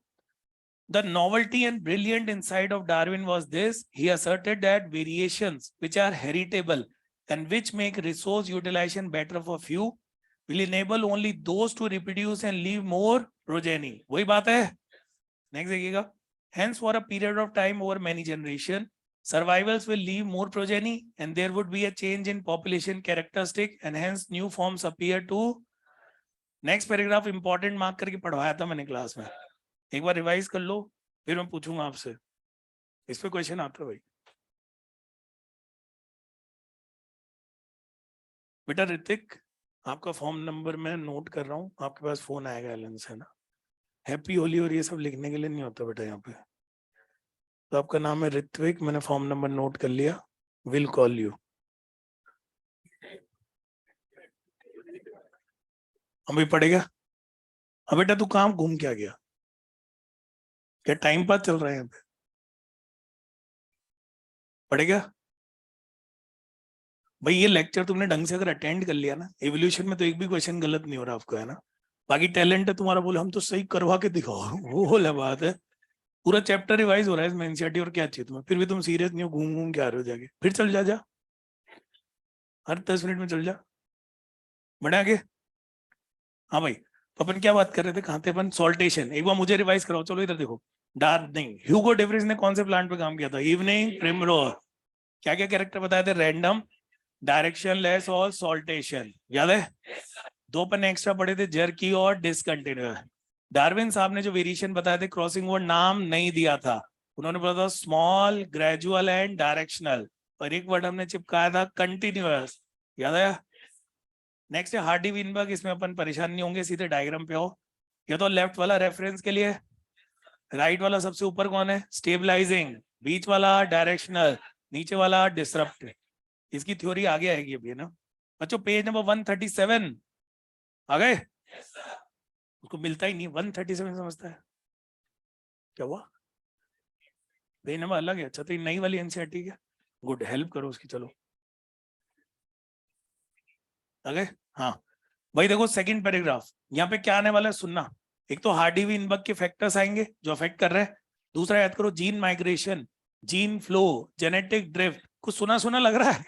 The novelty and brilliant insight of Darwin was this: he asserted that variations which are heritable and which make resource utilization better for few will enable only those to reproduce and leave more progeny. वही बात है। Next देखिएगा। Hence, for a period of time over many generations, survivals will leave more progeny and there would be a change in population characteristic and hence new forms appear to. Next paragraph important mark करके पढ़वाया था मैंने class में, एक बार revise कर लो, फिर मैं पूछूंगा आपसे। इस पे क्वेश्चन आता है भाई। बेटा ऋतिक, आपका फॉर्म नंबर मैं नोट कर रहा हूँ, आपके पास फोन आएगा एलन से ना। हैप्पी होली और ये सब लिखने के लिए नहीं होता बेटा यहाँ पे। तो आपका नाम है ऋत्विक, मैंने फॉर्म नंबर नोट कर लिया, विल कॉल यू। अभी पढ़ेगा? अब बेटा तू काम घूम क्या गया? क्या टाइम पास चल रहा है यहाँ पे? पढ़ेगा भाई? ये लेक्चर तुमने ढंग से अगर अटेंड कर लिया ना, एवोल्यूशन में तो एक भी क्वेश्चन गलत नहीं हो रहा आपको, है ना। बाकी टैलेंट है तुम्हारा, बोले हम तो सही करवा के दिखाओ, वो वाला बात है। पूरा चैप्टर रिवाइज हो रहा है इसमें एनसीईआरटी, और क्या चाहिए तुम्हें? फिर भी तुम सीरियस नहीं हो, घूम घूम के आ रहे हो जाके। फिर चल जा हर 10 मिनट में चल जा। बढ़े आगे। हाँ भाई, तो अपन क्या बात कर रहे थे, कहाँ थे अपन? सॉल्टेशन। एक बार मुझे रिवाइज कराओ, चलो इधर देखो। डार्विन, ह्यूगो डेवरिस ने कौन से प्लांट पे काम किया था? Evening primrose. क्या क्या कैरेक्टर बताए थे? रैंडम, डायरेक्शनलेस और सॉल्टेशन। याद है? 2 पन्ने एक्स्ट्रा पढ़े थे, जर्की और डिसकंटिन्यूअस। डार्विन साहब ने जो वेरिएशन बताए थे, क्रॉसिंग वर्ड नाम नहीं दिया था, उन्होंने बोला था स्मॉल, ग्रेजुअल एंड डायरेक्शनल, और एक वर्ड हमने चिपकाया था कंटिन्यूअस। याद आया? नेक्स्ट है हार्डी विनबर्ग, इसमें अपन परेशान नहीं होंगे, सीधे डायग्राम पे आओ। ये तो लेफ्ट वाला रेफरेंस के लिए, राइट वाला सबसे ऊपर कौन है? स्टेबलाइजिंग, बीच वाला डायरेक्शनल, नीचे वाला डिसरप्ट। इसकी थ्योरी आगे आएगी अभी, है ना बच्चों। पेज नंबर 137 आ गए? उसको मिलता ही नहीं 137, समझता है क्या हुआ? पेज नंबर अलग है। अच्छा, तो ये नई वाली एनसीईआरटी है। गुड, हेल्प करो उसकी, चलो आगे। हाँ भाई देखो सेकंड पैराग्राफ, यहाँ पे क्या आने वाला है सुनना। एक तो हार्डी विनबर्ग के फैक्टर्स आएंगे जो अफेक्ट कर रहे हैं। दूसरा याद करो gene migration, gene flow, genetic drift. कुछ सुना सुना लग रहा है?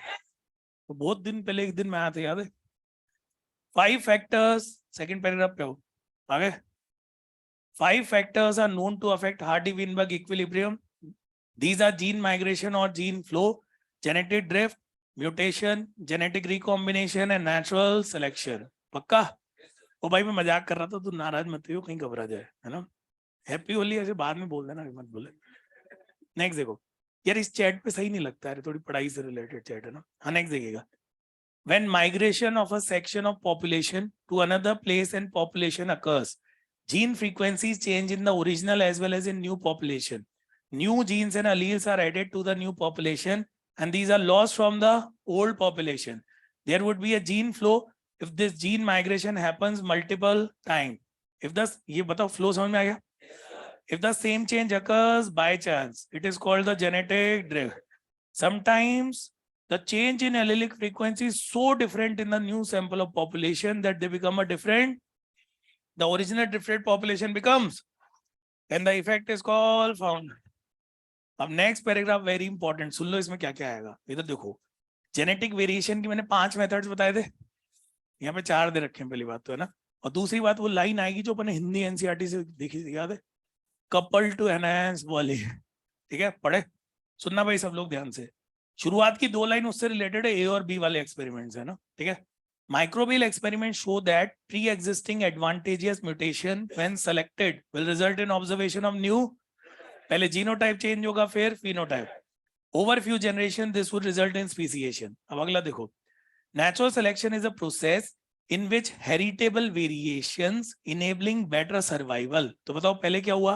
तो बहुत दिन पहले एक दिन में आया था, याद है? 5 फैक्टर्स, सेकंड पैराग्राफ पे हो आगे। 5 factors are known to affect Hardy-Weinberg equilibrium. These are gene migration or gene flow, genetic drift, mutation, genetic recombination and natural selection. पक्का? ओ भाई मैं मजाक कर रहा था, तू नाराज मत हो, कहीं घबरा जाए, है ना? हैप्पी होली ऐसे बाद में बोल देना, मत बोले। नेक्स्ट देखो यार, इस चैट पे सही नहीं लगता है, थोड़ी पढ़ाई से रिलेटेड चैट है ना। हाँ नेक्स्ट देखिएगा। When migration of a section of population to another place and population occurs, gene frequencies change in the original as well as in new population. New genes and alleles are added to the new population and these are lost from the old population. There would be a gene flow if this gene migration happens multiple times. If the ये बताओ flow समझ में आ गया? If the same change occurs by chance, it is called the genetic drift. Sometimes the change in allelic frequency is so different in the new sample of population that they become a different, the original different population becomes, and the effect is called found. अब next paragraph very important, सुन लो इसमें क्या क्या आएगा। इधर देखो, genetic variation की मैंने 5 methods बताए थे, यहाँ पे 4 दे रखे हैं, पहली बात तो है ना। और दूसरी बात वो लाइन आएगी जो अपने हिंदी एनसीईआरटी से देखी थी, याद है? कपल टू एनहांस वाली, ठीक है? पढ़े सुनना भाई सब लोग ध्यान से। शुरुआत की 2 लाइन उससे रिलेटेड है, ए और बी वाले एक्सपेरिमेंट्स है ना, ठीक है? Microbial experiments show that pre-existing advantageous mutation when selected will result in observation of new, पहले जीनोटाइप चेंज होगा फिर phenotype. Over few generations this would result in speciation. अब अगला देखो, natural selection is a process in which heritable variations enabling better survival. तो बताओ पहले क्या हुआ?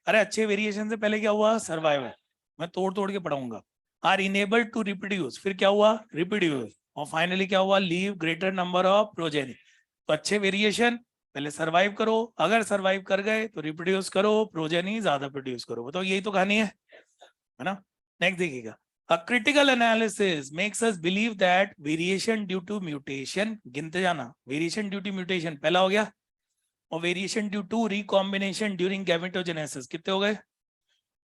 अरे अच्छे वेरिएशन से पहले क्या हुआ? सर्वाइवल। मैं तोड़ तोड़ के पढ़ाऊंगा। आर इनेबल टू रिप्रोड्यूस, फिर क्या हुआ? रिप्रोड्यूस, और फाइनली क्या हुआ? Leave greater number of progeny. तो अच्छे वेरिएशन पहले सर्वाइव करो, अगर सर्वाइव कर गए तो रिप्रोड्यूस करो, प्रोजेनी ज्यादा प्रोड्यूस करो। बताओ यही तो कहानी है ना? नेक्स्ट देखिएगा, A critical analysis makes us believe that variation due to mutation, गिनते जाना, variation due to mutation पहला हो गया, और variation due to recombination during gametogenesis कितने हो गए?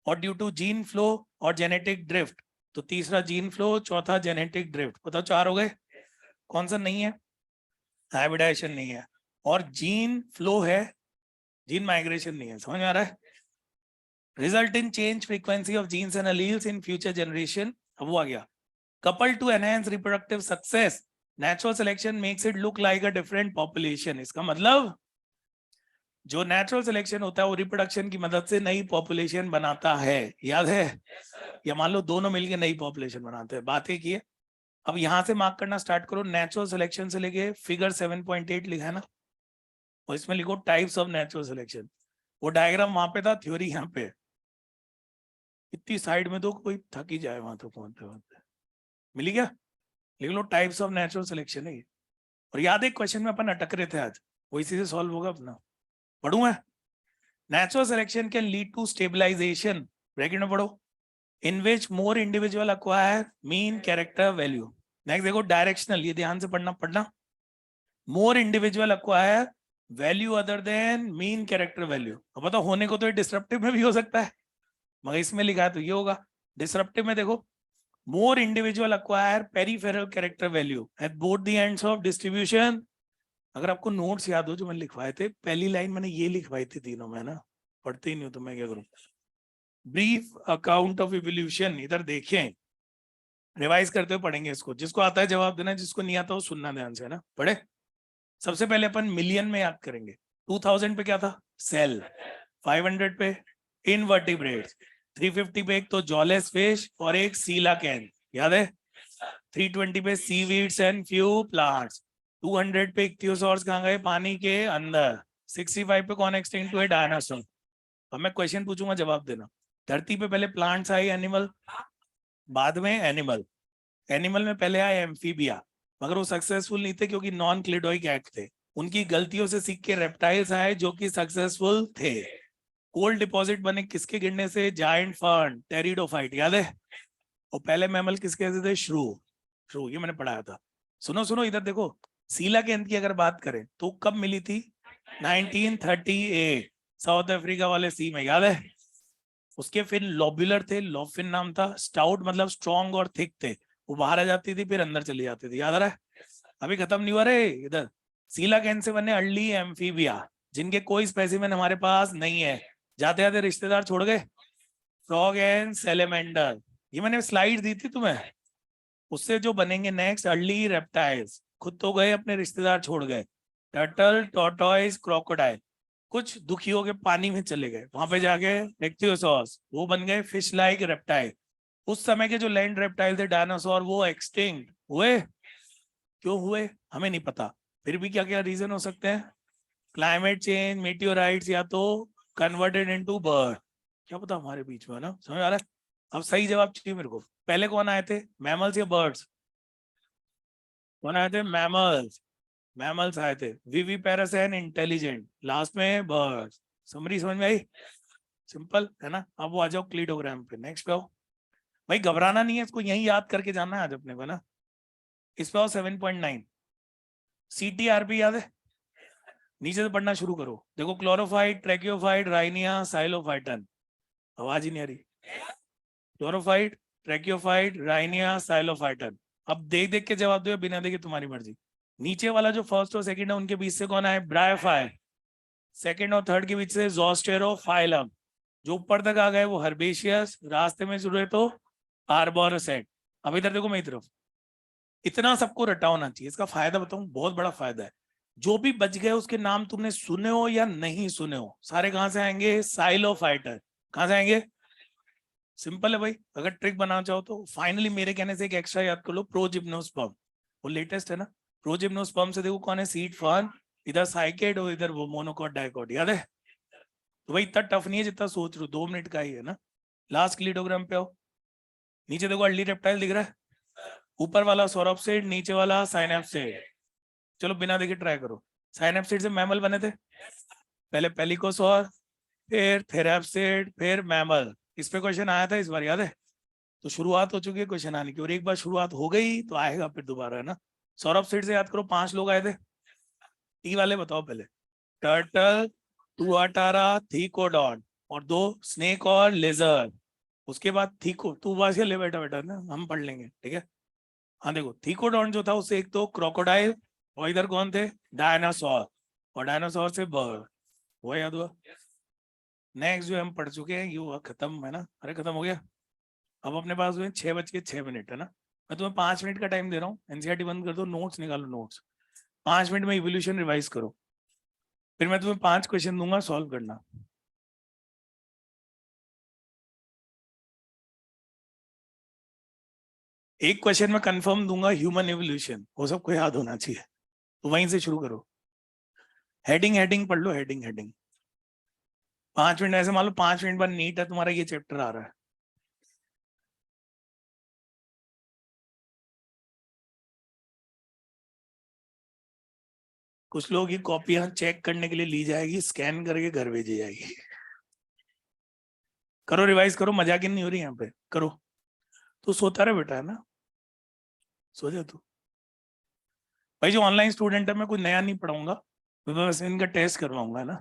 और ड्यू टू जीन फ्लो और जेनेटिक ड्रिफ्ट, तो तीसरा जीन फ्लो, चौथा जेनेटिक ड्रिफ्ट। बताओ 4 हो गए। कौन सा नहीं है? हाइब्रिडाइजेशन नहीं है, और जीन फ्लो है, जीन माइग्रेशन नहीं है। समझ में आ रहा है? Result in change frequency of genes and alleles in future generation, अब वो आ गया। Couple to enhance reproductive success, natural selection makes it look like a different population. इसका मतलब जो नेचुरल सिलेक्शन होता है वो रिप्रोडक्शन की मदद से नई पॉपुलेशन बनाता है, याद है? या मान लो दोनों मिलकर नई पॉपुलेशन बनाते हैं, बात एक ही है। अब यहां से मार्क करना स्टार्ट करो, नेचुरल सिलेक्शन से लेके फिगर 7.8 लिखा है ना, और इसमें लिखो टाइप्स ऑफ नेचुरल सिलेक्शन। वो डायग्राम वहां पे था, थ्योरी यहाँ पे। इतनी साइड में तो कोई थक ही जाए वहां तो पहुंचते पहुंचते। मिली क्या? लिख लो टाइप्स ऑफ नेचुरल सिलेक्शन है। और याद है क्वेश्चन में अपन अटक रहे थे आज, वो इसी से सॉल्व होगा अपना। पढ़ू मैं? Natural selection can lead to stabilization, bracket में पढ़ो, in which more individual acquire mean character value. Next देखो डायरेक्शनल, ये ध्यान से पढ़ना, more individual acquire value other than mean character value. अब बताओ होने को तो डिसरप्टिव में भी हो सकता है, मगर इसमें लिखा है तो ये होगा। डिसरप्टिव में देखो, मोर individual acquire peripheral character value at both the ends of distribution. अगर आपको नोट्स याद हो जो मैंने लिखवाए थे, पहली लाइन मैंने ये लिखवाई थी तीनों में ना, पढ़ते ही नहीं हो तो मैं क्या करूं? ब्रीफ अकाउंट ऑफ इवोल्यूशन, इधर देखें, रिवाइज करते हुए पढ़ेंगे इसको। जिसको आता है जवाब देना, जिसको नहीं आता वो सुनना ध्यान से, ना पढ़े। सबसे पहले अपन मिलियन में याद करेंगे। 2000 पे क्या था? सेल। 500 पे इनवर्टिब्रेट्स, 350 पे एक तो जॉलेस फिश और एक सीला कैन, याद है? 320 पे सीवीड्स एंड फ्यू प्लांट्स, 200 पे इक्थियोसॉर्स कहाँ गए? पानी के अंदर, 65 पे कौन एक्सटिंक्ट हुए? डायनासोर। अब मैं क्वेश्चन पूछूंगा, जवाब देना। धरती पे पहले प्लांट्स आए, एनिमल बाद में एनिमल। एनिमल में पहले आए एम्फीबिया, मगर वो सक्सेसफुल नहीं थे क्योंकि नॉन क्लिडोइक एक्ट थे। उनकी गलतियों से सीख के रेप्टाइल्स आए जो कि सक्सेसफुल थे। कोल्ड डिपॉजिट बने किसके गिरने से? जायंट फर्न, टेरिडोफाइट, याद है? और पहले मैमल किसके कहते थे? श्रू। श्रू, ये मैंने पढ़ाया था। सुनो सुनो इधर देखो, सीला के अंत की अगर बात करें तो कब मिली थी? 1938 साउथ अफ्रीका वाले सी में, याद है? उसके फिर लॉब्यूलर थे, लॉफिन नाम था। स्टाउट मतलब स्ट्रॉन्ग और थिक थे, वो बाहर आ जाती थी फिर अंदर चली जाती थी, याद आ रहा है? अभी खत्म नहीं हुआ रे इधर। सीला कैन से बने अर्ली एम्फीबिया, जिनके कोई स्पेसिमेन हमारे पास नहीं है। जाते जाते रिश्तेदार छोड़ गए, फ्रॉग एंड सेलेमेंडर। ये मैंने स्लाइड दी थी तुम्हें। उससे जो बनेंगे नेक्स्ट अर्ली रेप्टाइल्स, खुद तो गए अपने रिश्तेदार छोड़ गए। Turtle, tortoise, crocodile. कुछ दुखी हो के पानी में चले गए, वहां पे जाके इक्थियोसॉर्स, वो बन गए फिश लाइक रेप्टाइल। उस समय के जो लैंड रेप्टाइल थे डायनासोर, वो एक्सटिंक्ट हुए। क्यों हुए हमें नहीं पता, फिर भी क्या क्या रीजन हो सकते हैं? क्लाइमेट चेंज, मीटियोराइट्स, या तो कन्वर्टेड इनटू बर्ड। क्या पता हमारे बीच में, ना समझ आ रहा है? अब सही जवाब चाहिए मेरे को। पहले कौन आए थे, मैमल्स या बर्ड्स? कौन आए थे? मैमल्स। मैमल्स आए थे। विविपेरस एंड इंटेलिजेंट, लास्ट में बर्ड्स। समरी समझ में आई? सिंपल है ना? अब वो आ जाओ क्लीडोग्राम पे, नेक्स्ट पे आओ। भाई घबराना नहीं है, इसको यही याद करके जाना है आज अपने को ना। इस पे आओ 7.9, CTRP याद है? नीचे से पढ़ना शुरू करो, देखो क्लोरोफाइट, ट्रैकियोफाइट, राइनिया, साइलोफाइटन। आवाज ही नहीं आ रही। Chlorophyte, tracheophyte, Rhynia, Psilophyton. अब देख देख के जवाब दो, बिना देखे तुम्हारी मर्जी। नीचे वाला जो फर्स्ट और सेकंड है उनके बीच से कौन है? ब्रायोफाइट। सेकंड और थर्ड के बीच से जोस्टेरोफाइलम। जो ऊपर तक आ गए वो हर्बेशियस, रास्ते में जुड़े तो आर्बोरेसेट। अब इधर देखो मेरी तरफ, इतना सबको रटा होना चाहिए। इसका फायदा बताऊं, बहुत बड़ा फायदा है। जो भी बच गए उसके नाम तुमने सुने हो या नहीं सुने हो, सारे कहां से आएंगे? साइलोफाइटर। कहां से आएंगे? सिंपल है भाई, अगर ट्रिक बनाना चाहो तो। फाइनली मेरे कहने से एक एक्स्ट्रा याद कर लो, प्रोजिम्नोस्पर्म। वो लेटेस्ट है ना। प्रोजिम्नोस्पर्म से देखो कौन है? Seed fern. इधर साइकेड और इधर वो मोनोकॉट डाइकॉट, याद है? तो भाई इतना टफ नहीं है जितना सोच रहे हो, 2 मिनट का ही है ना। लास्ट क्लीडोग्राम पे आओ। नीचे देखो अर्ली रेप्टाइल दिख रहा है, ऊपर वाला सौरोप्सिड, नीचे वाला साइनेप्सिड। चलो बिना देखे ट्राई करो। साइनेप्सिड से मैमल बने थे, पहले पेलिकोसॉर, फिर थेराप्सिड, फिर मैमल। इस पे क्वेश्चन आया था इस बार, याद है? तो शुरुआत हो चुकी है क्वेश्चन आने की, और एक बार शुरुआत हो गई तो आएगा फिर दोबारा, है ना। सौरभ से याद करो, 5 लोग आए थे। टी वाले बताओ पहले। टर्टल, टुआटारा, थीकोडॉन, और 2 स्नेक और लेजर। उसके बाद थीको, तू वासिया ले बैठा बैठा ना, हम पढ़ लेंगे, ठीक है। हाँ देखो, थीकोडॉन जो था उससे एक तो क्रोकोडाइल, और इधर कौन थे? डायनासोर। और डायनासोर से बर्ड, वो याद हुआ। नेक्स्ट जो हम पढ़ चुके हैं ये हुआ खत्म, है ना? अरे खत्म हो गया। अब अपने पास हुए 6:06, है ना। मैं तुम्हें 5 मिनट का टाइम दे रहा हूँ, एनसीईआरटी बंद कर दो, नोट्स निकालो, नोट्स। 5 मिनट में इवोल्यूशन रिवाइज करो, फिर मैं तुम्हें 5 क्वेश्चन दूंगा, सॉल्व करना। एक क्वेश्चन में कंफर्म दूंगा, ह्यूमन एवोल्यूशन, वो सबको याद होना चाहिए, तो वहीं से शुरू करो। हेडिंग हेडिंग पढ़ लो, हेडिंग हेडिंग। 5 मिनट, ऐसे मान लो 5 मिनट बाद नीट है तुम्हारा, ये चैप्टर आ रहा है। कुछ लोग की कॉपियां चेक करने के लिए ली जाएगी, स्कैन करके घर भेजी जाएगी। करो रिवाइज करो, मजाक ही नहीं हो रही यहाँ पे, करो। तू सोता रहे बेटा, है ना, सो जा तू। भाई जो ऑनलाइन स्टूडेंट है मैं कोई नया नहीं पढ़ाऊंगा, तो बस इनका टेस्ट करवाऊंगा, है ना।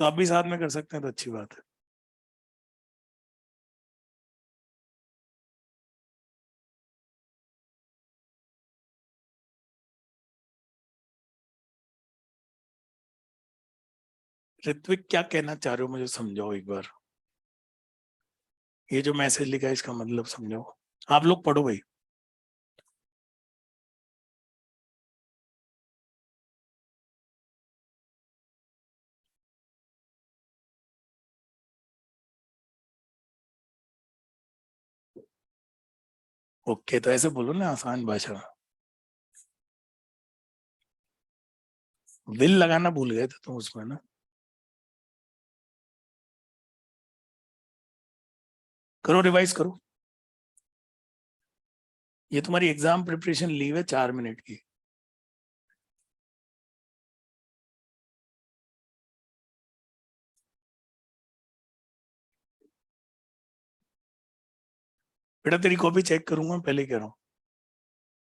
तो आप भी साथ में कर सकते हैं तो अच्छी बात है। ऋत्विक क्या कहना चाह रहे हो मुझे समझाओ एक बार। ये जो मैसेज लिखा है इसका मतलब समझाओ। आप लोग पढ़ो भाई। ओके, तो ऐसे बोलो ना आसान भाषा में। विल लगाना भूल गए थे तुम उसमें ना। करो रिवाइज करो। ये तुम्हारी एग्जाम प्रिपरेशन लीव है 4 मिनट की। बेटा तेरी कॉपी चेक करूंगा, पहले ही कह रहा हूँ,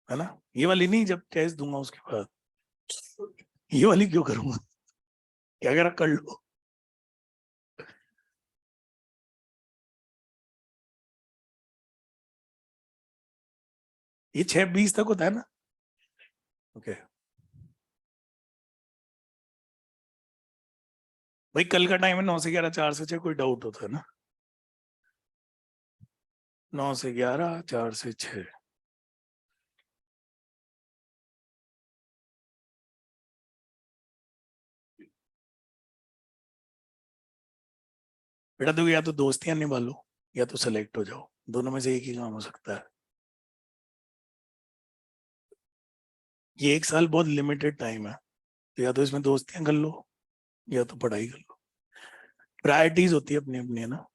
है ना? ये वाली नहीं, जब टेस्ट दूंगा उसके बाद। ये वाली क्यों करूंगा? क्या करा, कर लो। ये 6:20 तक होता है ना? ओके भाई, कल का टाइम है 9 से 11, 4 से 6, कोई डाउट होता है ना? 9 से 11, 4 से 6। बेटा देखो, या तो दोस्तियां निभा लो या तो सेलेक्ट हो जाओ, दोनों में से एक ही काम हो सकता है। ये 1 साल बहुत लिमिटेड टाइम है, तो या तो इसमें दोस्तियां कर लो या तो पढ़ाई कर लो। प्रायोरिटीज होती है अपनी अपनी, है ना?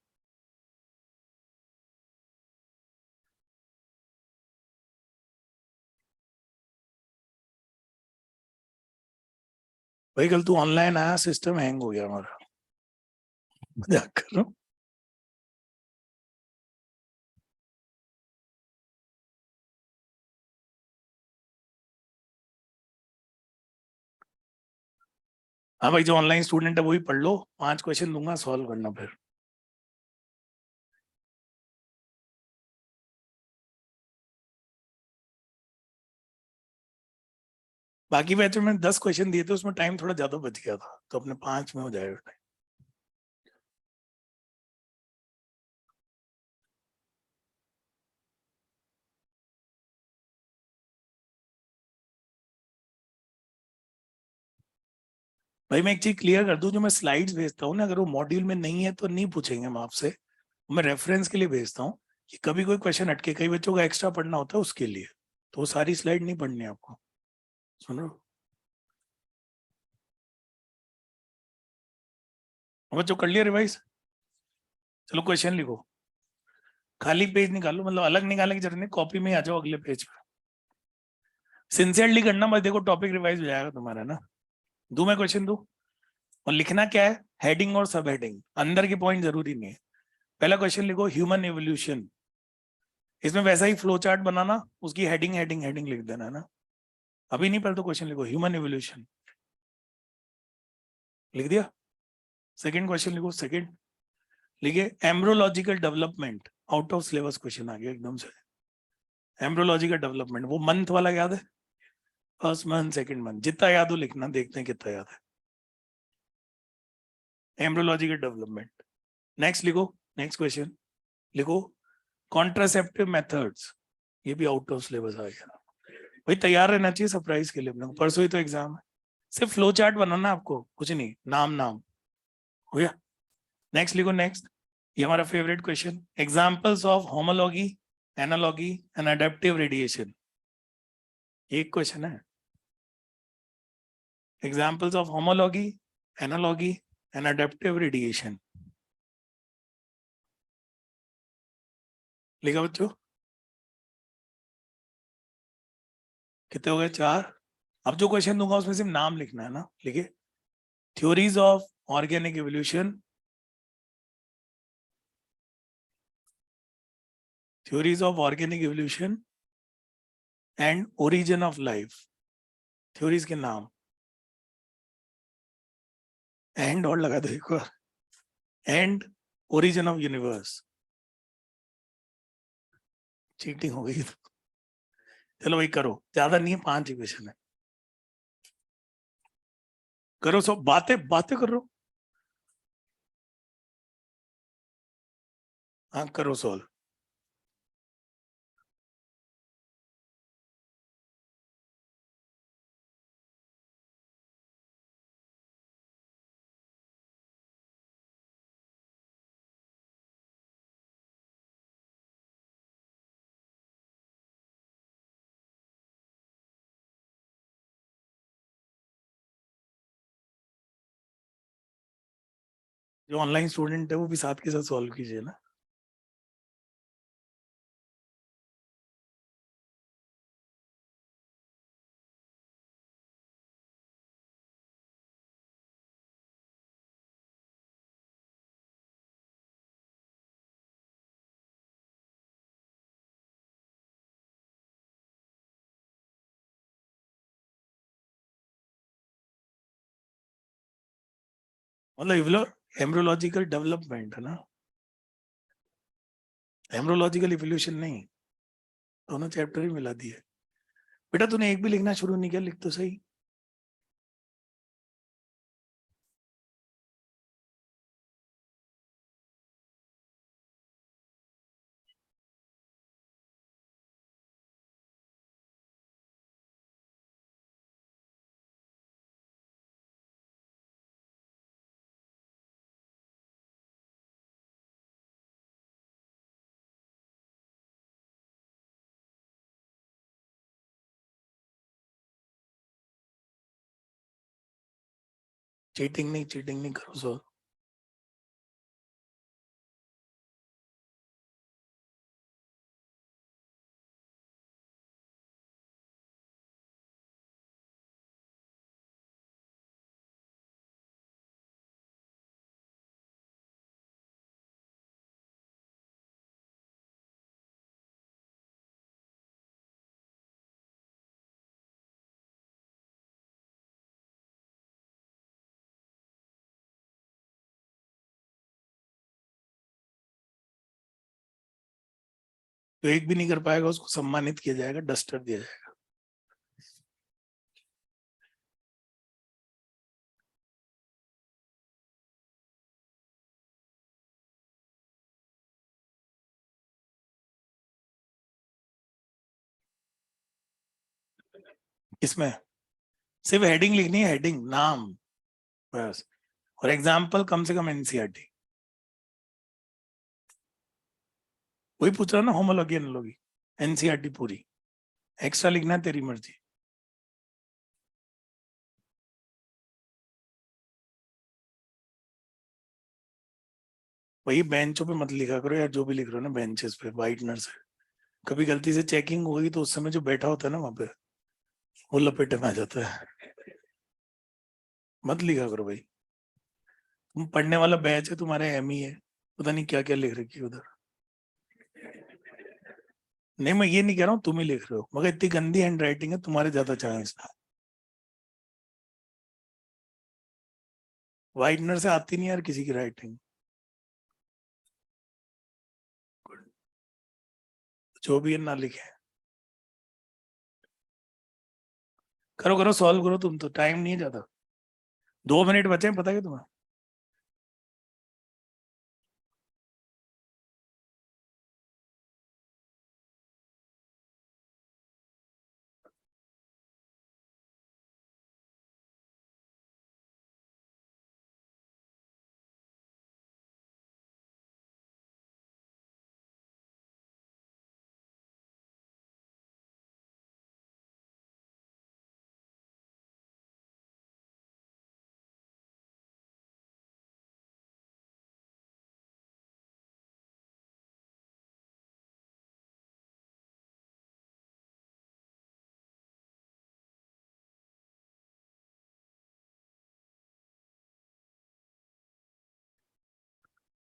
भाई कल तू ऑनलाइन आया, सिस्टम हैंग हो गया हमारा। मजाक कर रहा हूँ। हाँ भाई, जो ऑनलाइन स्टूडेंट है वही पढ़ लो, 5 क्वेश्चन दूंगा, सॉल्व करना फिर। बाकी बैच में 10 क्वेश्चन दिए थे, उसमें टाइम थोड़ा ज्यादा बच गया था, तो अपने 5 में हो जाएगा। भाई मैं एक चीज क्लियर कर दूं, जो मैं स्लाइड्स भेजता हूँ ना, अगर वो मॉड्यूल में नहीं है तो नहीं पूछेंगे हम आपसे। मैं रेफरेंस के लिए भेजता हूँ कि कभी कोई क्वेश्चन अटके, कई बच्चों का एक्स्ट्रा पढ़ना होता है उसके लिए, तो वो सारी स्लाइड नहीं पढ़नी है आपको। सुन रहे हो? अब बच्चों कर लिया रिवाइज? चलो क्वेश्चन लिखो, खाली पेज निकालो, मतलब अलग निकालने की जरूरत नहीं, कॉपी में ही आ जाओ अगले पेज पे। सिंसियरली करना, बस देखो टॉपिक रिवाइज हो जाएगा तुम्हारा ना। दू मैं क्वेश्चन दू, और लिखना क्या है, हेडिंग और सब हेडिंग, अंदर की पॉइंट जरूरी नहीं है। पहला क्वेश्चन लिखो, ह्यूमन एवोल्यूशन। इसमें वैसा ही फ्लो चार्ट बनाना, उसकी हेडिंग हेडिंग हेडिंग लिख देना, है ना? अभी नहीं, पहले तो क्वेश्चन लिखो, ह्यूमन एवोल्यूशन। लिख दिया? सेकंड क्वेश्चन लिखो, सेकंड लिखिए, embryological development. Out of syllabus question आ गया एकदम से। एम्ब्रोलॉजिकल डेवलपमेंट, वो मंथ वाला याद है? फर्स्ट मंथ, सेकंड मंथ, जितना याद हो लिखना, देखते हैं कितना याद है। Embryological development. नेक्स्ट लिखो, नेक्स्ट क्वेश्चन लिखो, कॉन्ट्रासेप्टिव मेथड्स। ये भी आउट ऑफ सिलेबस आ गया। भाई तैयार रहना चाहिए सरप्राइज के लिए अपने को, परसों ही तो एग्जाम है। सिर्फ फ्लो चार्ट बनाना आपको, कुछ नहीं, नाम नाम हो गया। नेक्स्ट लिखो, नेक्स्ट, ये हमारा favourite question, examples of homology, analogy and adaptive radiation. एक क्वेश्चन है, examples of homology, analogy and adaptive radiation. लिखा बच्चों? कितने हो गए? 4। अब जो क्वेश्चन दूंगा उसमें सिर्फ नाम लिखना है ना, लिखिए, theories of organic evolution, theories of organic evolution and origin of life. Theories के नाम, एंड और लगा दो एक बार, and origin of universe. Cheating हो गई तो। चलो भाई करो, ज्यादा नहीं है, 5 इक्वेशन है, करो सब, बातें बातें करो। हाँ करो सॉल्व। जो ऑनलाइन स्टूडेंट है वो भी साथ के साथ सॉल्व कीजिए ना। मतलब एम्ब्रोलॉजिकल डेवलपमेंट है ना, एम्ब्रोलॉजिकल इवोल्यूशन नहीं, दोनों चैप्टर ही मिला दिए। बेटा तूने एक भी लिखना शुरू नहीं किया, लिख तो सही। चीटिंग नहीं करो सो। तो एक भी नहीं कर पाएगा उसको सम्मानित किया जाएगा, डस्टर दिया जाएगा। इसमें सिर्फ हेडिंग लिखनी है, हेडिंग नाम बस, और एग्जाम्पल कम से कम एनसीईआरटी। वही पूछ रहा ना, होमोलॉजी एनालॉजी, एनसीईआरटी पूरी। एक्स्ट्रा लिखना है तेरी मर्जी। वही बेंचों पे मत लिखा करो यार, जो भी लिख रहे हो ना बेंचेस पे वाइटनर से, कभी गलती से चेकिंग होगी तो उस समय जो बैठा होता है ना वहां पे, वो लपेटे में आ जाता है। मत लिखा करो भाई, तुम पढ़ने वाला बैच है, तुम्हारे एम ही है, पता नहीं क्या क्या लिख रखी है उधर। नहीं मैं ये नहीं कह रहा हूँ तुम ही लिख रहे हो, मगर इतनी गंदी हैंड राइटिंग है, तुम्हारे ज्यादा चांस है। वाइटनर से आती नहीं यार किसी की राइटिंग। जो भी है ना लिखे। करो करो सॉल्व करो, तुम तो टाइम नहीं है ज्यादा, 2 मिनट बचे हैं, पता है तुम्हें।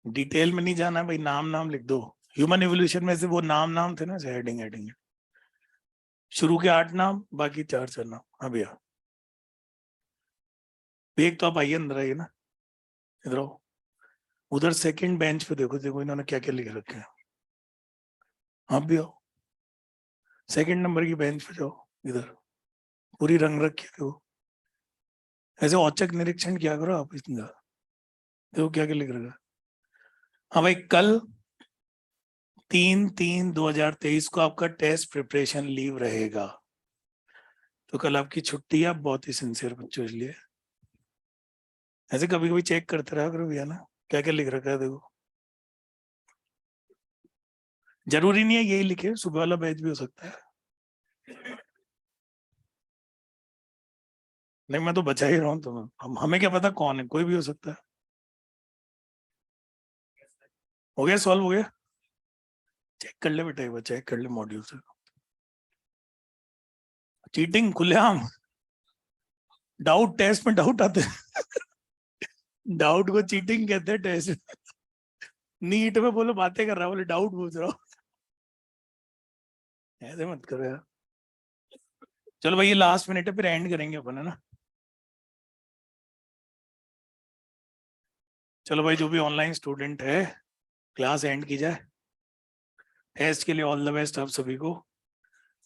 डिटेल में नहीं जाना भाई, नाम नाम लिख दो। ह्यूमन इवोल्यूशन में से वो नाम नाम थे ना, हेडिंग हेडिंग, शुरू के 8 नाम, बाकी 4 4 नाम। अब यार एक तो आप आइए, अंदर आइए ना, इधर आओ। उधर सेकंड बेंच पे देखो, देखो इन्होंने क्या क्या लिख रखे हैं। आप भी आओ, सेकंड नंबर की बेंच पे जाओ, इधर पूरी रंग रखी है देखो। ऐसे औचक निरीक्षण किया करो आप, इतना देखो क्या क्या लिख रखा है। हाँ भाई, कल 3/3/2023 को आपका टेस्ट प्रिपरेशन लीव रहेगा, तो कल आपकी छुट्टी है। आप बहुत ही सिंसियर बच्चों इसलिए ऐसे कभी कभी चेक करते रहा करो भैया ना, क्या क्या लिख रखा है देखो। जरूरी नहीं है यही लिखे, सुबह वाला बैच भी हो सकता है। नहीं मैं तो बचा ही रहा हूँ तुम्हें, हमें क्या पता कौन है, कोई भी हो सकता है। हो गया, सॉल्व हो गया। चेक कर ले बेटा, एक बार चेक कर ले मॉड्यूल से। चीटिंग खुलेआम, डाउट टेस्ट में डाउट आते हैं। डाउट को चीटिंग कहते हैं टेस्ट। नीट में बोलो बातें कर रहा, बोले डाउट पूछ रहा हूँ। ऐसे मत करो यार। चलो भाई ये लास्ट मिनट है, फिर एंड करेंगे अपन, है ना। चलो भाई, जो भी ऑनलाइन स्टूडेंट है, क्लास एंड की जाए। टेस्ट के लिए ऑल द बेस्ट आप सभी को,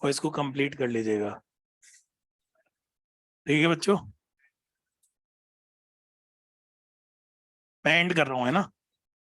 और इसको कंप्लीट कर लीजिएगा। ठीक है बच्चों, मैं एंड कर रहा हूँ, है ना।